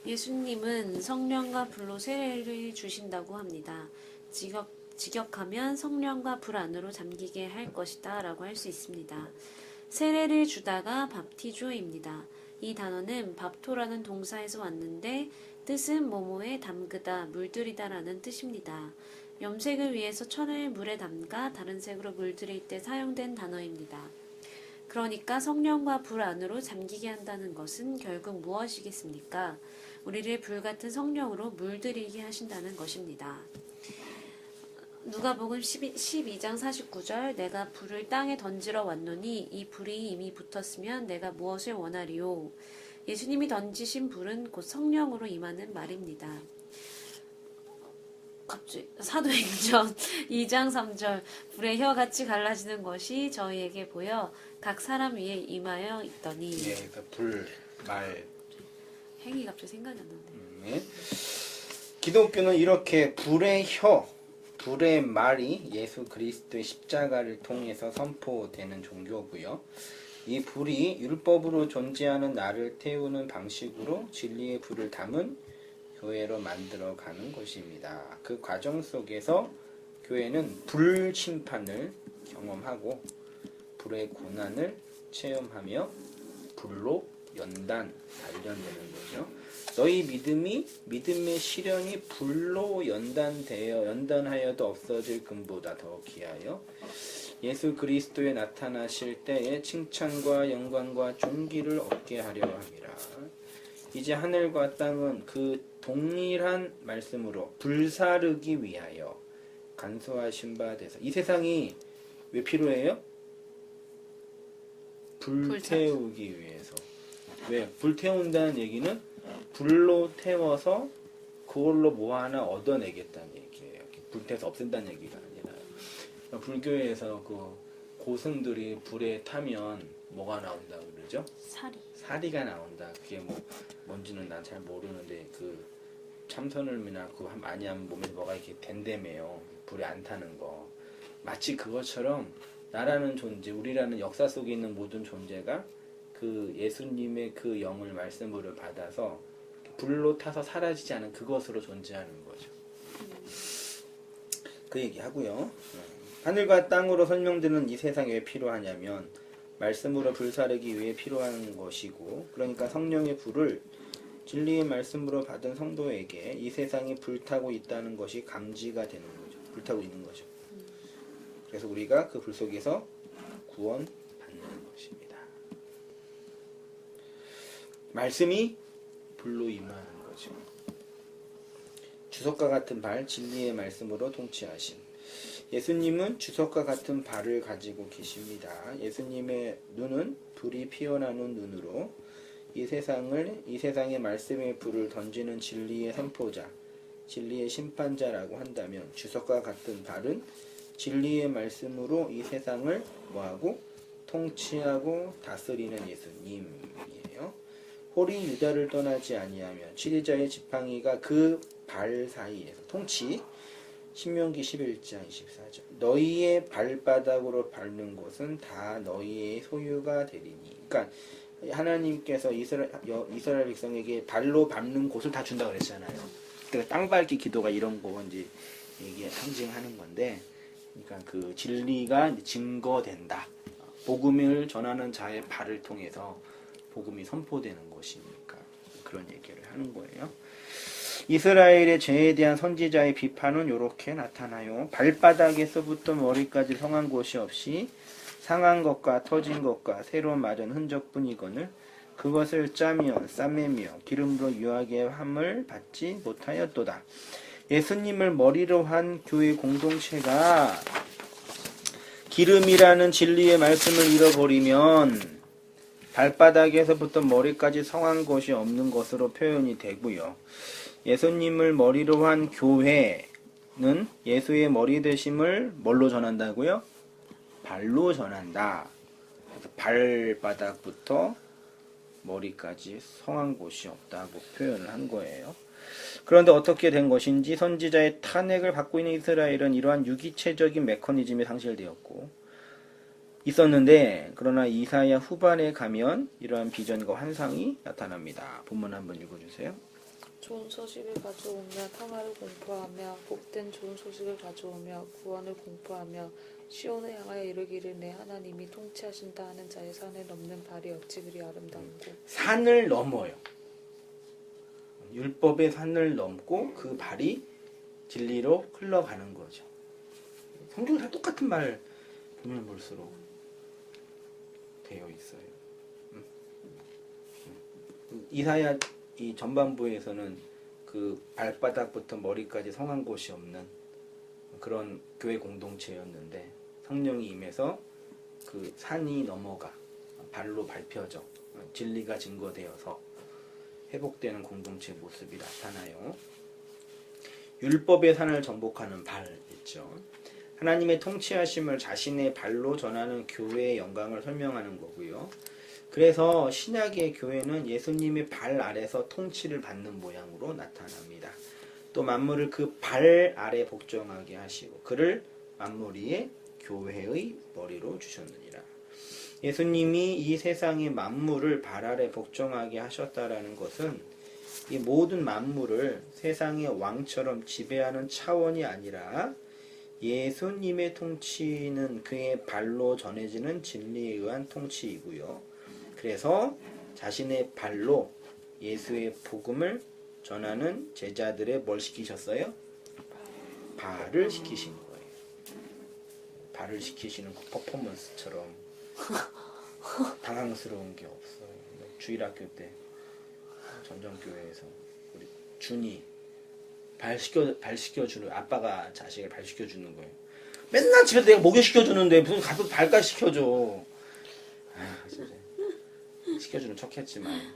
예수님은 성령과 불로 세례를 주신다고 합니다. 직역하면 성령과 불 안으로 잠기게 할 것이다 라고 할 수 있습니다. 세례를 주다가 밥티조입니다. 이 단어는 밥토라는 동사에서 왔는데 뜻은 뭐뭐에 담그다, 물들이다 라는 뜻입니다. 염색을 위해서 천을 물에 담가 다른 색으로 물들일 때 사용된 단어입니다. 그러니까 성령과 불 안으로 잠기게 한다는 것은 결국 무엇이겠습니까? 우리를 불같은 성령으로 물들이게 하신다는 것입니다. 누가복음 12장 49절 내가 불을 땅에 던지러 왔노니 이 불이 이미 붙었으면 내가 무엇을 원하리요? 예수님이 던지신 불은 곧 성령으로 임하는 말입니다. 갑자기 사도행전 2장 3절 불의 혀같이 갈라지는 것이 저희에게 보여 각 사람 위에 임하여 있더니 네, 불, 말. 행이 갑자기 생각이 안 나는데. 네. 기독교는 이렇게 불의 혀, 불의 말이 예수 그리스도의 십자가를 통해서 선포되는 종교고요. 이 불이 율법으로 존재하는 나를 태우는 방식으로 진리의 불을 담은 교회로 만들어가는 것입니다. 그 과정 속에서 교회는 불 심판을 경험하고 불의 고난을 체험하며 불로 단련되는 거죠. 너희 믿음의 시련이 불로 연단하여도 없어질 금보다 더 귀하여 예수 그리스도에 나타나실 때에 칭찬과 영광과 존귀를 얻게 하려 함이라. 이제 하늘과 땅은 그 동일한 말씀으로 불사르기 위하여 간소하신 바 되서 이 세상이 왜 필요해요? 불태우기 위해서. 왜? 불태운다는 얘기는 불로 태워서 그걸로 뭐 하나 얻어내겠다는 얘기예요. 불태워서 없앤다는 얘기가 아니라. 불교에서 그 고승들이 불에 타면 뭐가 나온다고 그러죠? 사리가 나온다. 그게 뭔지는 난 잘 모르는데 그 참선을미나 그거 많이 하면 몸에 뭐가 이렇게 된다며요. 불에 안 타는 거. 마치 그것처럼 나라는 존재, 우리라는 역사 속에 있는 모든 존재가 그 예수님의 그 영을 말씀으로 받아서 불로 타서 사라지지 않은 그것으로 존재하는 거죠. 그 얘기하고요. 하늘과 땅으로 설명되는 이 세상이 왜 필요하냐면 말씀으로 불사르기 위해 필요한 것이고, 그러니까 성령의 불을 진리의 말씀으로 받은 성도에게 이 세상이 불타고 있다는 것이 감지가 되는 거죠. 불타고 있는 거죠. 그래서 우리가 그 불 속에서 구원받는 것입니다. 말씀이 불로 임하는 거죠. 주석과 같은 발, 진리의 말씀으로 통치하심. 예수님은 주석과 같은 발을 가지고 계십니다. 예수님의 눈은 불이 피어나는 눈으로 이 세상의 말씀의 불을 던지는 진리의 선포자, 진리의 심판자라고 한다면 주석과 같은 발은 진리의 말씀으로 이 세상을 뭐하고 통치하고 다스리는 예수님이에요. 홀이 유다를 떠나지 아니하며 치리자의 지팡이가 그 발 사이에서 통치. 신명기 11장 24절. 너희의 발바닥으로 밟는 곳은 다 너희의 소유가 되리니. 그러니까 하나님께서 이스라엘 백성에게 발로 밟는 곳을 다 준다고 그랬잖아요. 그러니까 땅 밟기 기도가 이런 거 이제 이게 상징하는 건데, 그러니까 그 진리가 증거된다. 복음을 전하는 자의 발을 통해서 복음이 선포되는 것이니까 그런 얘기를 하는 거예요. 이스라엘의 죄에 대한 선지자의 비판은 이렇게 나타나요. 발바닥에서부터 머리까지 성한 곳이 없이 상한 것과 터진 것과 새로 맞은 흔적뿐이거늘 그것을 짜며 싸매며 기름으로 유하게 함을 받지 못하였도다. 예수님을 머리로 한 교회 공동체가 기름이라는 진리의 말씀을 잃어버리면 발바닥에서부터 머리까지 성한 것이 없는 것으로 표현이 되고요. 예수님을 머리로 한 교회는 예수의 머리 되심을 뭘로 전한다고요? 발로 전한다. 그래서 발바닥부터 머리까지 성한 곳이 없다고 표현을 한 거예요. 그런데 어떻게 된 것인지 선지자의 탄핵을 받고 있는 이스라엘은 이러한 유기체적인 메커니즘이 상실되었고 있었는데, 그러나 이사야 후반에 가면 이러한 비전과 환상이 나타납니다. 본문 한번 읽어주세요. 좋은 소식을 가져오며 평화를 공포하며 복된 좋은 소식을 가져오며 구원을 공포하며 시온을 향하여 이르기를 내 하나님이 통치하신다 하는 자의 산을 넘는 발이 어찌 그리 아름다운고. 산을 넘어요. 율법의 산을 넘고 그 발이 진리로 흘러가는 거죠. 성경은 다 똑같은 말 보면 볼수록 되어 있어요. 이사야 이 전반부에서는 그 발바닥부터 머리까지 성한 곳이 없는 그런 교회 공동체였는데, 성령이 임해서 그 산이 넘어가 발로 밟혀져 진리가 증거되어서 회복되는 공동체 모습이 나타나요. 율법의 산을 정복하는 발 있죠. 하나님의 통치하심을 자신의 발로 전하는 교회의 영광을 설명하는 거고요. 그래서 신약의 교회는 예수님의 발 아래서 통치를 받는 모양으로 나타납니다. 또 만물을 그 발 아래 복종하게 하시고 그를 만물 위에 교회의 머리로 주셨느니라. 예수님이 이 세상의 만물을 발 아래 복종하게 하셨다라는 것은 이 모든 만물을 세상의 왕처럼 지배하는 차원이 아니라 예수님의 통치는 그의 발로 전해지는 진리에 의한 통치이고요. 그래서 자신의 발로 예수의 복음을 전하는 제자들의 뭘 시키셨어요? 발을 시키신 거예요. 발을 시키시는 그 퍼포먼스처럼 당황스러운 게 없어요. 주일학교 때 전정교회에서 우리 준이 발 시켜주는, 아빠가 자식을 발 시켜주는 거예요. 맨날 집에서 내가 목욕 시켜주는데 무슨 가서 발까지 시켜줘. 아, 진짜. 시켜주는 척했지만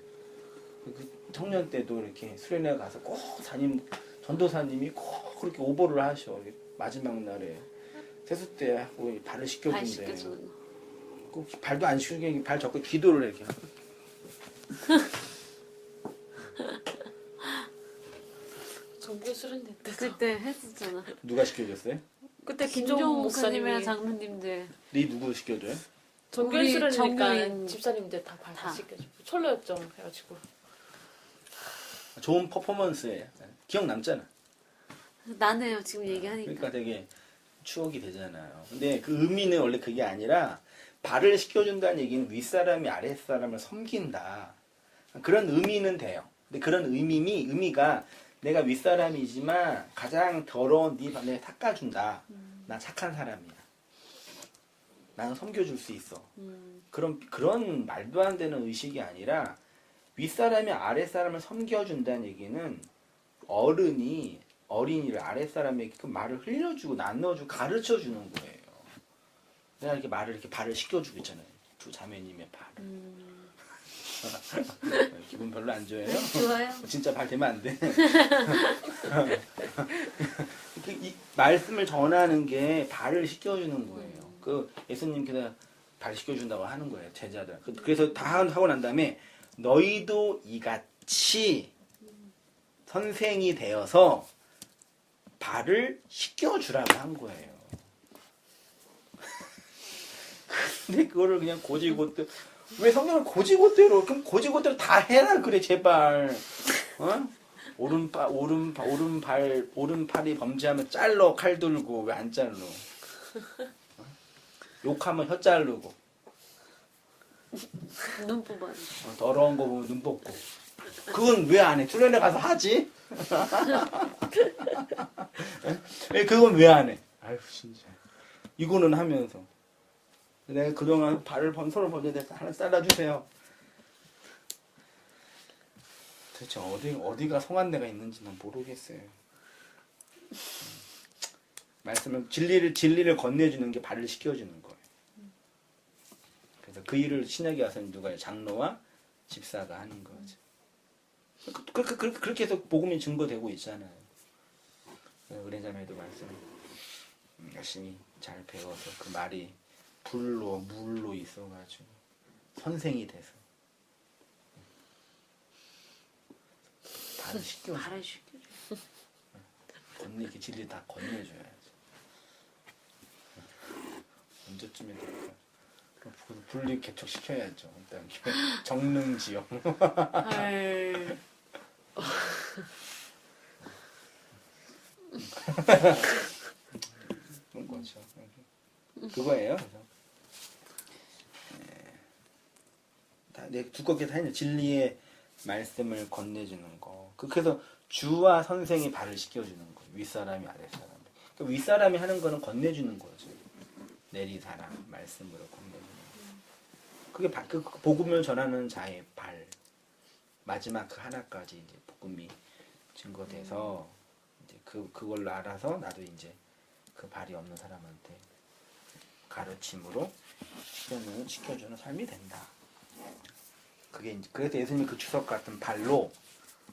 그 청년 때도 이렇게 수련회 가서 꼭 전도사님이 꼭 그렇게 오버를 하셔. 마지막 날에 세수 때 하고 발을 시켜준대. 꼭 발도 안 시키게 발 접고 기도를 이렇게 하고. 전부 수련회 때 그때 했었잖아. 누가 시켜줬어요? 그때 김종 목사님이랑 장로님들. 네 누구 시켜줘요? 전교회 우리 수련회니까 정교인 집사님들 다 발 다. 시켜주고 철로였죠 해가지고. 좋은 퍼포먼스예요. 기억 남잖아. 나네요 지금 얘기하니까. 그러니까 되게 추억이 되잖아요. 근데 그 의미는 원래 그게 아니라 발을 시켜준다는 얘기는 윗사람이 아랫사람을 섬긴다. 그런 의미는 돼요. 근데 그런 의미가 내가 윗사람이지만 가장 더러운 네 발에 닦아준다. 나 착한 사람이야. 나는 섬겨줄 수 있어. 그런 말도 안 되는 의식이 아니라 윗사람이 아랫사람을 섬겨준다는 얘기는 어린이를 아랫사람에게 그 말을 흘려주고 나눠주고 가르쳐주는 거예요. 내가 이렇게 발을 시켜주고 있잖아요. 두 자매님의 발을. 기분 별로 안 좋아요? 좋아요. 진짜 발 대면 안 돼. 이 말씀을 전하는 게 발을 시켜주는 거예요. 그 예수님께서 발 시켜준다고 하는 거예요, 제자들. 그래서 다 하고 난 다음에 너희도 이같이 선생이 되어서 발을 시켜주라고 한 거예요. 근데 그거를 그냥 고지고대로, 왜 성경을 고지고대로, 그럼 고지고대로 다 해라 그래 제발. 어? 오른팔이 범죄하면 잘러, 칼 들고. 왜 안 잘러? 어? 욕하면 혀 자르고. 눈 뽑아. 더러운 거 보면 눈 뽑고. 그건 왜 안 해? 수련회 가서 하지? 그건 왜 안 해? 아유 진짜. 이거는 하면서 내가 그동안 발을 서로 번져대서 하나 잘라주세요. 도대체 어디가 성한 데가 있는지는 모르겠어요. 말씀은 진리를 건네주는 게 발을 시켜주는 거예요. 그래서 그 일을 신약에 와서는 누가요? 장로와 집사가 하는 거죠. 그렇게 해서 복음이 증거되고 있잖아요. 은혜자매도 말씀 열심히 잘 배워서 그 말이 불로 물로 있어가지고 선생이 돼서 발을 씻겨줘. 발을 씻겨. 이렇게 진리 다 건네줘야지. 언제쯤에 될까? 분리 개척시켜야죠. 일단 정릉 지역. 헐. 그런 거죠. 그거예요. 그래서 두껍게 다 했네. 진리의 말씀을 건네주는 거. 그래서 주와 선생이 발을 씻겨주는 거. 윗사람이 아랫사람. 그러니까 윗사람이 하는 거는 건네주는 거죠. 내리사람 말씀으로 건네주는 거. 그게 그 복음을 전하는 자의 발. 마지막 그 하나까지 이제 복음이 증거돼서 이제 그걸로 알아서 나도 이제 그 발이 없는 사람한테 가르침으로 실현을 시켜주는 삶이 된다. 그게 이제 그래서 예수님이 그 주석 같은 발로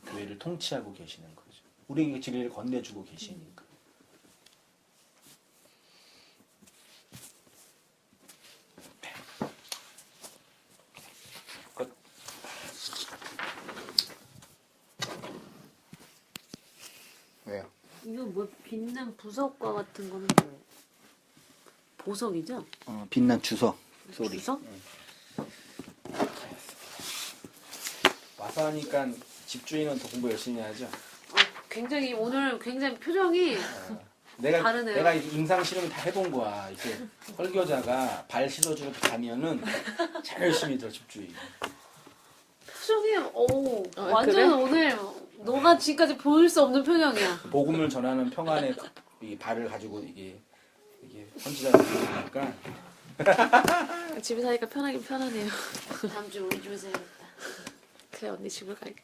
교회를 통치하고 계시는 거죠. 우리에게 진리를 건네주고 계시니까. 끝. 왜요? 이거 뭐 빛난 부석과 같은 거는 뭐예요? 보석이죠? 빛난 주석 소리. 주석? 와서 하니까 집주인은 더 공부 열심히 하죠. 굉장히 오늘 굉장히 표정이 다르네요. 내가 임상 실험 다 해본 거야. 이렇게 설교자가 발 씻어주러 가면은 잘 열심히 들어 집주인. 표정이 완전 그래? 오늘 너가 지금까지 보일 수 없는 표정이야. 복음을 전하는 평안의 이 발을 가지고 이게 선지자니까 집에 사니까 편하긴 편하네요. 다음 주 우리 집에서 해야겠다. 그래 언니 집을 갈게.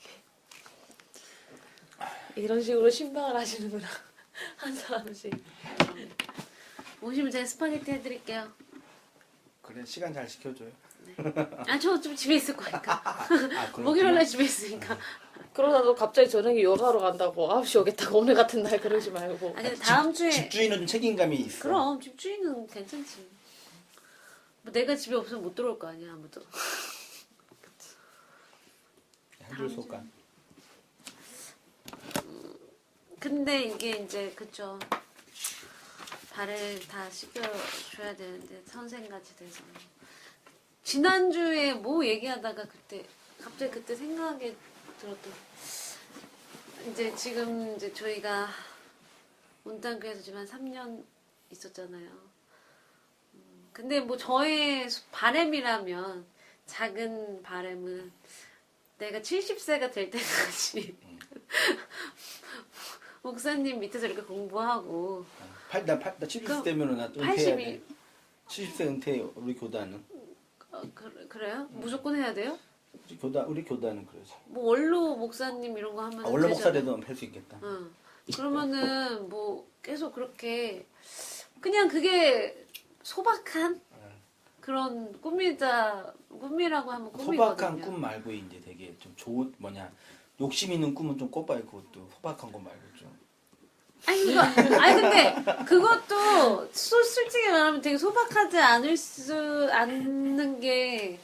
이런 식으로 신방을 하시는구나. 한 사람씩. 오시면 제가 스파게티 해드릴게요. 그래 시간 잘 지켜줘요. 저 좀 집에 있을 거니까. 그렇구나. 목요일날 집에 있으니까. 그러다도 갑자기 저녁에 요가하러 간다고 9시 오겠다고 오늘 같은 날 그러지 말고. 아니 다음 주에 집주인은 좀 책임감이 있어. 그럼 집주인은 괜찮지. 뭐 내가 집에 없으면 못 들어올 거 아니야 아무도. 한 줄 소감. 근데 이게 이제 그쵸. 발을 다 씻겨줘야 되는데 선생같이 돼서. 지난주에 뭐 얘기하다가 갑자기 그때 생각이 들었던 이제 지금 이제 저희가 온당교에서 지금 한 3년 있었잖아요. 근데 뭐 저의 바람이라면 작은 바람은 내가 70세가 될 때까지 목사님 밑에서 이렇게 공부하고 나 70세 되면은 나 은퇴해야 82 돼. 70세 은퇴 우리 교단은. 그래요? 무조건 해야 돼요? 우리 교단은 그러지. 뭐 원로 목사님 이런 거 하면 원로 목사 되잖아요. 돼도 할 수 있겠다. 응. 그러면은 뭐 계속 그렇게 그냥 그게 소박한 그런 꿈이라고 하면 꿈이거든요. 소박한 꿈 말고 이제 되게 좀 좋은 욕심 있는 꿈은 좀 꿔봐요. 그것도 소박한 거 말고 좀. 아니 근데 그것도 솔직히 말하면 되게 소박하지 않는 게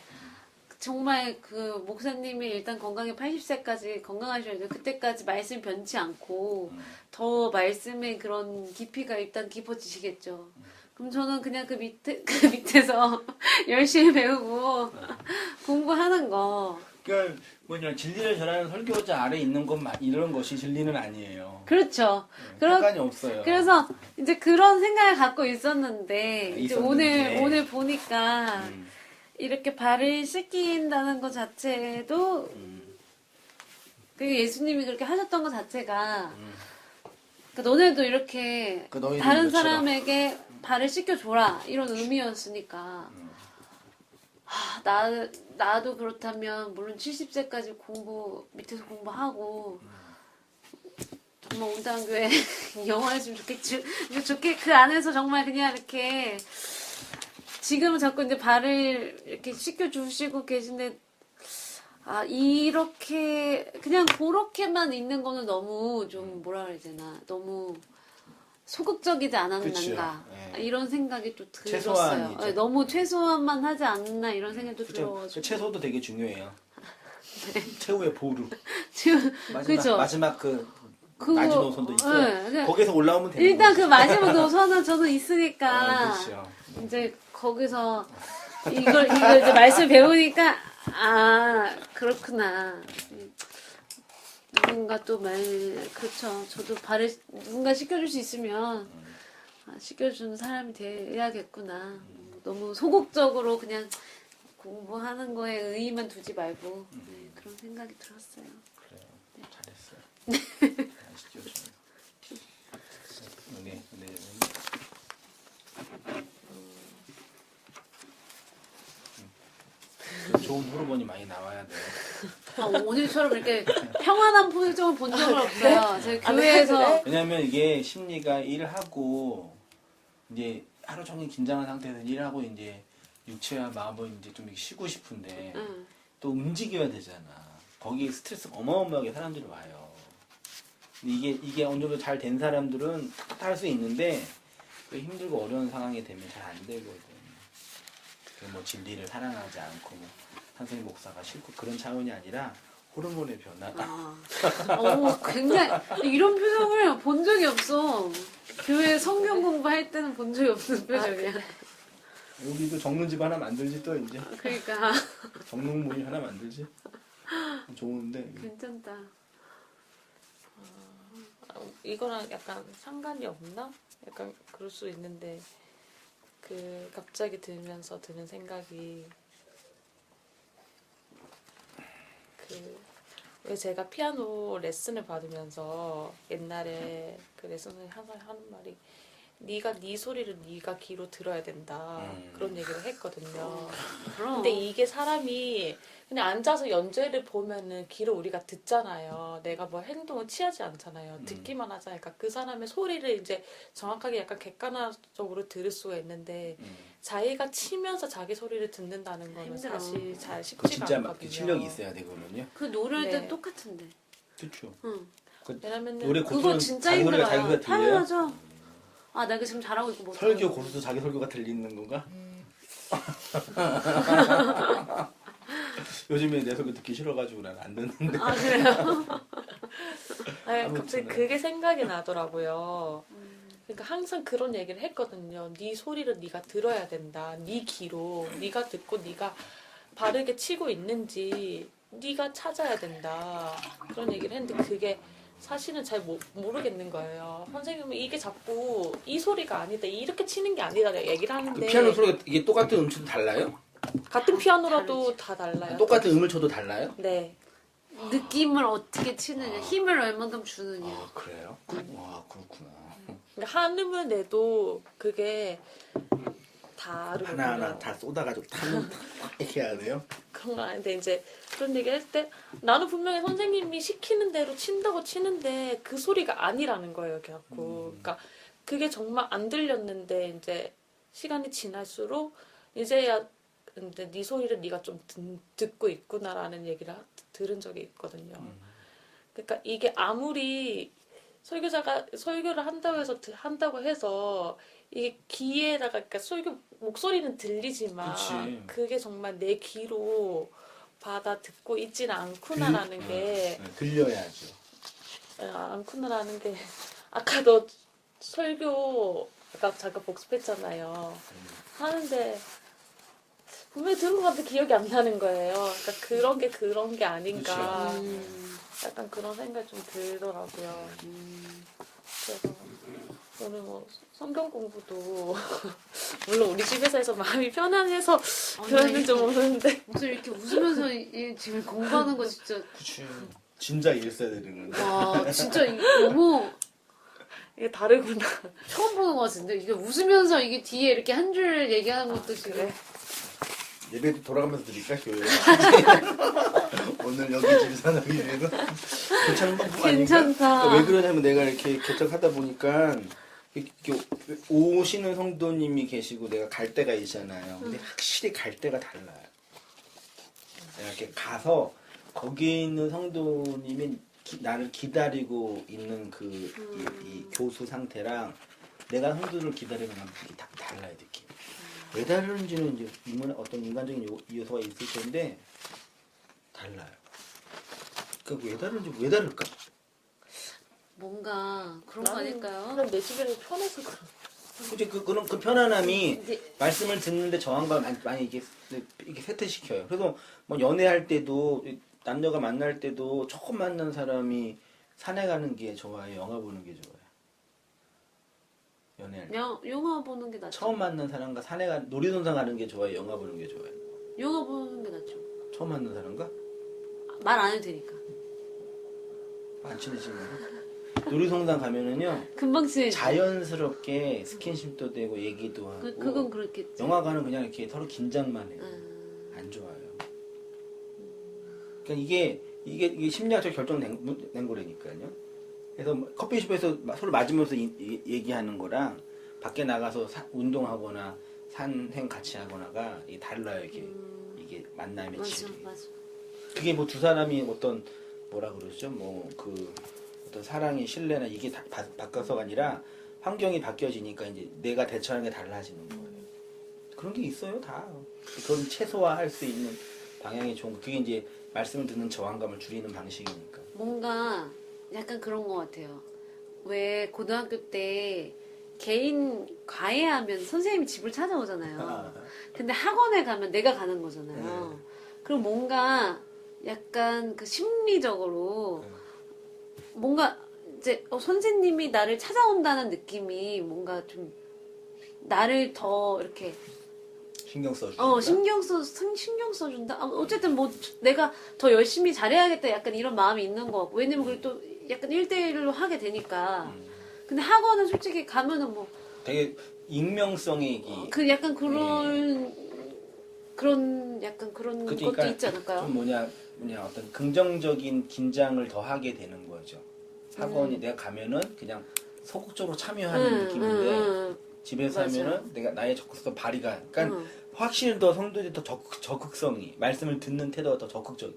정말 그 목사님이 일단 건강히 80세까지 건강하셔야 돼요. 그때까지 말씀 변치 않고 더 말씀의 그런 깊이가 일단 깊어지시겠죠. 그럼 저는 그냥 그 밑에서 열심히 배우고 공부하는 거. 그러니까 진리를 전하는 설교자 아래 있는 이런 것이 진리는 아니에요. 그렇죠. 상관이 없어요. 그래서 이제 그런 생각을 갖고 있었는데 이제 오늘 보니까 이렇게 발을 씻긴다는 것 자체도 그 예수님이 그렇게 하셨던 것 자체가 그러니까 너네도 이렇게 너희들 다른 이것처럼. 사람에게 발을 씻겨줘라 이런 의미였으니까 나도 그렇다면 물론 70세까지 밑에서 공부하고 정말 온당교회 영원했으면 좋겠지. 그 안에서 정말 그냥 이렇게 지금은 자꾸 이제 발을 이렇게 씻겨주시고 계신데 이렇게 그냥 그렇게만 있는 거는 너무 좀 뭐라 그래야 되나 너무 소극적이지 않았는가 그쵸. 예. 이런 생각이 또 들었어요. 최소한이죠. 예, 너무 최소한만 하지 않나 이런 생각도 그쵸. 들어가지고. 채소도 되게 중요해요. 최후의 보루. 지금 그죠. 마지막 그 그거- 마지노선도 있어요. 네, 그- 거기서 올라오면 되는 일단 거지. 그 마지막 노선은 저는 있으니까 그렇죠. 이제 거기서 이걸 이제 말씀 배우니까 아 그렇구나. 누군가 또 그렇죠. 저도 발을 누군가 시켜줄 수 있으면 시켜주는 사람이 돼야겠구나. 너무 소극적으로 그냥 공부하는 거에 의의만 두지 말고 그런 생각이 들었어요. 그래요. 잘했어요. 아시죠? 네. 좋은 호르몬이 많이 나와야 돼요. 아, 오늘처럼 이렇게 평안한 표정을 본 적은 없어요. 제 교회에서 왜냐면 이게 심리가 일하고 이제 하루 종일 긴장한 상태에서 일하고 이제 육체와 마음은 이제 좀 이렇게 쉬고 싶은데 응. 또 움직여야 되잖아. 거기에 스트레스가 어마어마하게 사람들이 와요. 근데 이게 어느 정도 잘 된 사람들은 할 수 있는데 또 힘들고 어려운 상황이 되면 잘 안 되거든. 뭐 진리를 사랑하지 않고 뭐 선생님 목사가 싫고 그런 차원이 아니라 호르몬의 변화가. 굉장히 이런 표정을 본 적이 없어. 교회 성경 공부할 때는 본 적이 없는 표정이야. 여기도 적는 집 하나 만들지 또 이제 그러니까 적는 모임 하나 만들지. 좋은데. 괜찮다. 이거랑 약간 상관이 없나? 약간 그럴 수 있는데 그 갑자기 들면서 드는 생각이 왜 제가 피아노 레슨을 받으면서 옛날에 그 레슨을 항상 하는 말이 네가 네 소리를 네가 귀로 들어야 된다 그런 얘기를 했거든요. 그럼. 근데 이게 사람이 그냥 앉아서 연주회를 보면은 귀로 우리가 듣잖아요. 내가 뭐 행동을 취하지 않잖아요. 듣기만 하잖아요. 그러니까 그 사람의 소리를 이제 정확하게 약간 객관적으로 들을 수가 있는데 자기가 치면서 자기 소리를 듣는다는 거는 힘들어. 사실 잘 그 쉽지가 진짜 않거든요. 실력이 있어야 되거든요. 그 노래할 때 네. 똑같은데. 그렇죠. 응. 왜냐면은 노래 그거 고수는 진짜 자기 노래가 힘들어요. 자기가 들려요? 당연하죠. 아, 내가 지금 잘하고 있고 못 설교 고수도 자기 설교가 들리는 건가? 요즘에 내 설교 듣기 싫어가지고 난 안 듣는데. 아, 그래요? 아니, 갑자기 그게 생각이 나더라고요. 그러니까 항상 그런 얘기를 했거든요. 네 소리를 네가 들어야 된다. 네 귀로 네가 듣고 네가 바르게 치고 있는지 네가 찾아야 된다. 그런 얘기를 했는데 그게 사실은 잘 모르겠는 거예요. 선생님은 이게 자꾸 이 소리가 아니다. 이렇게 치는 게 아니다. 얘기를 하는데 그 피아노 소리가 이게 똑같은 음치도 달라요? 같은 피아노라도 다 달라요. 똑같은 음을 쳐도 달라요? 네. 느낌을 어떻게 치느냐, 힘을 얼만큼 주느냐. 아 그래요? 와 그렇구나. 그러니까 한음을 내도 그게 다르거든요. 하나하나 다 쏟아가지고 타는 이렇게 해야 돼요? 그런 건 아닌데 이제 그런 얘기 할 때 나는 분명히 선생님이 시키는 대로 친다고 치는데 그 소리가 아니라는 거예요, 자꾸. 그러니까 그게 정말 안 들렸는데 이제 시간이 지날수록 이제야 근데 네 소리를 네가 좀 듣고 있구나라는 얘기를 들은 적이 있거든요. 그러니까 이게 아무리 설교자가 설교를 한다고 해서 이게 귀에다가 그러니까 설교 목소리는 들리지만 그치. 그게 정말 내 귀로 받아 듣고 있지는 않구나라는 게 들려야죠. 않구나라는 게 아까도 설교 아까 잠깐 복습했잖아요. 하는데 분명히 들은 것 같은데 기억이 안 나는 거예요. 그러니까 그런 게 아닌가. 약간 그런 생각이 좀 들더라고요. 그래서 오늘 뭐 성경 공부도 물론 우리 집에서 해서 마음이 편안해서 그랬는지 모르는데 무슨 이렇게 웃으면서 지금 공부하는 거 진짜. 그치. 진짜 일어야 되는 건데. 와, 진짜 너무 이게 다르구나. 처음 보는 것 같은데. 이게 웃으면서 이게 뒤에 이렇게 한 줄 얘기하는 것도 지금. 그래. 예배 돌아가면서 드릴까 교회? 오늘 여기 집에서 여기 집에서 괜찮은 방법 아닌가? 괜찮다. 왜 그러냐면 내가 이렇게 개척하다 보니까 이렇게 오시는 성도님이 계시고 내가 갈 때가 있잖아요. 근데 확실히 갈 때가 달라요. 내가 이렇게 가서 거기 있는 성도님이 나를 기다리고 있는 이 교수 상태랑 내가 흥두를 기다리는 건 다 달라요 느낌. 왜 다르는지는 이제 어떤 인간적인 요소가 있을 텐데 달라요. 그 왜 다른지 왜 다를까? 뭔가 그런 거 나는 아닐까요? 그냥 내 집에는 편해서 그런. 그치 그 편안함이 이제 말씀을 듣는데 저항과 많이 이게 세트시켜요. 그래서 뭐 연애할 때도 남녀가 만날 때도 처음 만난 사람이 산에 가는 게 좋아요. 영화 보는 게 좋아요. 연애할 때. 영화 보는 게 낫죠. 처음 만난 사람과 산에 가 놀이동산 가는 게 좋아요. 영화 보는 게 좋아요. 영화 보는 게 낫죠. 처음 만난 사람과 말 안 해도 되니까. 안 친해지면 놀이동산 가면은요 금방 친해져. 자연스럽게 스킨십도 되고 얘기도 하고. 그건 그렇겠지. 영화관은 그냥 이렇게 서로 긴장만 해요. 안 좋아요. 그러니까 이게 심리학적 결정된 거라니까요. 그래서 뭐 커피숍에서 서로 맞으면서 얘기하는 거랑 밖에 나가서 운동하거나 산행 같이 하거나가 이게 달라요. 이게 만남의 맞아, 질이. 맞아. 그게 뭐 두 사람이 어떤 뭐라 그러죠? 뭐 그 어떤 사랑의 신뢰나 이게 다 바뀌어서가 아니라 환경이 바뀌어지니까 이제 내가 대처하는 게 달라지는 거예요. 그런 게 있어요, 다. 그건 최소화할 수 있는 방향이 좋은 거. 그게 이제 말씀을 듣는 저항감을 줄이는 방식이니까. 뭔가 약간 그런 것 같아요. 왜 고등학교 때 개인 과외하면 선생님이 집을 찾아오잖아요. 근데 학원에 가면 내가 가는 거잖아요. 그럼 뭔가 약간 그 심리적으로 뭔가 이제 선생님이 나를 찾아온다는 느낌이 뭔가 좀 나를 더 이렇게 신경 써주니까. 신경 써준다. 어쨌든 뭐 내가 더 열심히 잘해야겠다. 약간 이런 마음이 있는 것 같고. 왜냐면 그걸 또 약간 1대1로 하게 되니까. 근데 학원은 솔직히 가면은 뭐 되게 익명성의 얘기. 그 약간 그런 약간 그런 그러니까 것도 있지 않을까요? 좀 뭐냐 어떤 긍정적인 긴장을 더 하게 되는 거죠. 학원이 내가 가면은 그냥 소극적으로 참여하는 느낌인데 집에서 맞아요. 하면은 내가 나의 적극성 발휘가 그러니까 확실히 더 성들이 더 적극성이 말씀을 듣는 태도가 더 적극적이.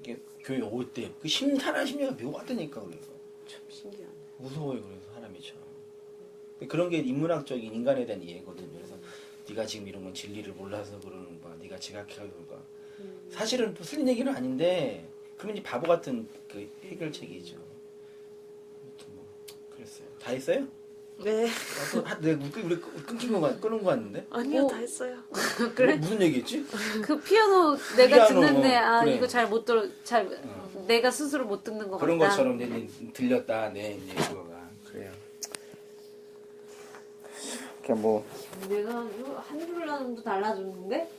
이게 교회 올 때 그 심탄한 심리가 묘하다니까 그래서 참 신기하네. 무서워요 그래서 사람이 참. 그런 게 인문학적인 인간에 대한 이해거든요. 그래서 네가 지금 이런 건 진리를 몰라서 그러는 거야. 네가 지각해서 그런 거야. 사실은 또 틀린 얘기는 아닌데 그러면 이제 바보 같은 그 해결책이죠. 아무튼 뭐 그랬어요. 다 했어요? 네. 내가 우리 끊은 거 같는데? 아니요, 뭐, 다 했어요. 그래? 무슨 얘기했지? 그 피아노 내가 피아노, 듣는데 그래. 이거 잘 못 들어 내가 스스로 못 듣는 것 그런 같다. 것처럼 이제 들렸다 이제 그거가 그래요. 그러니까 뭐 내가 한 줄라도 달라졌는데?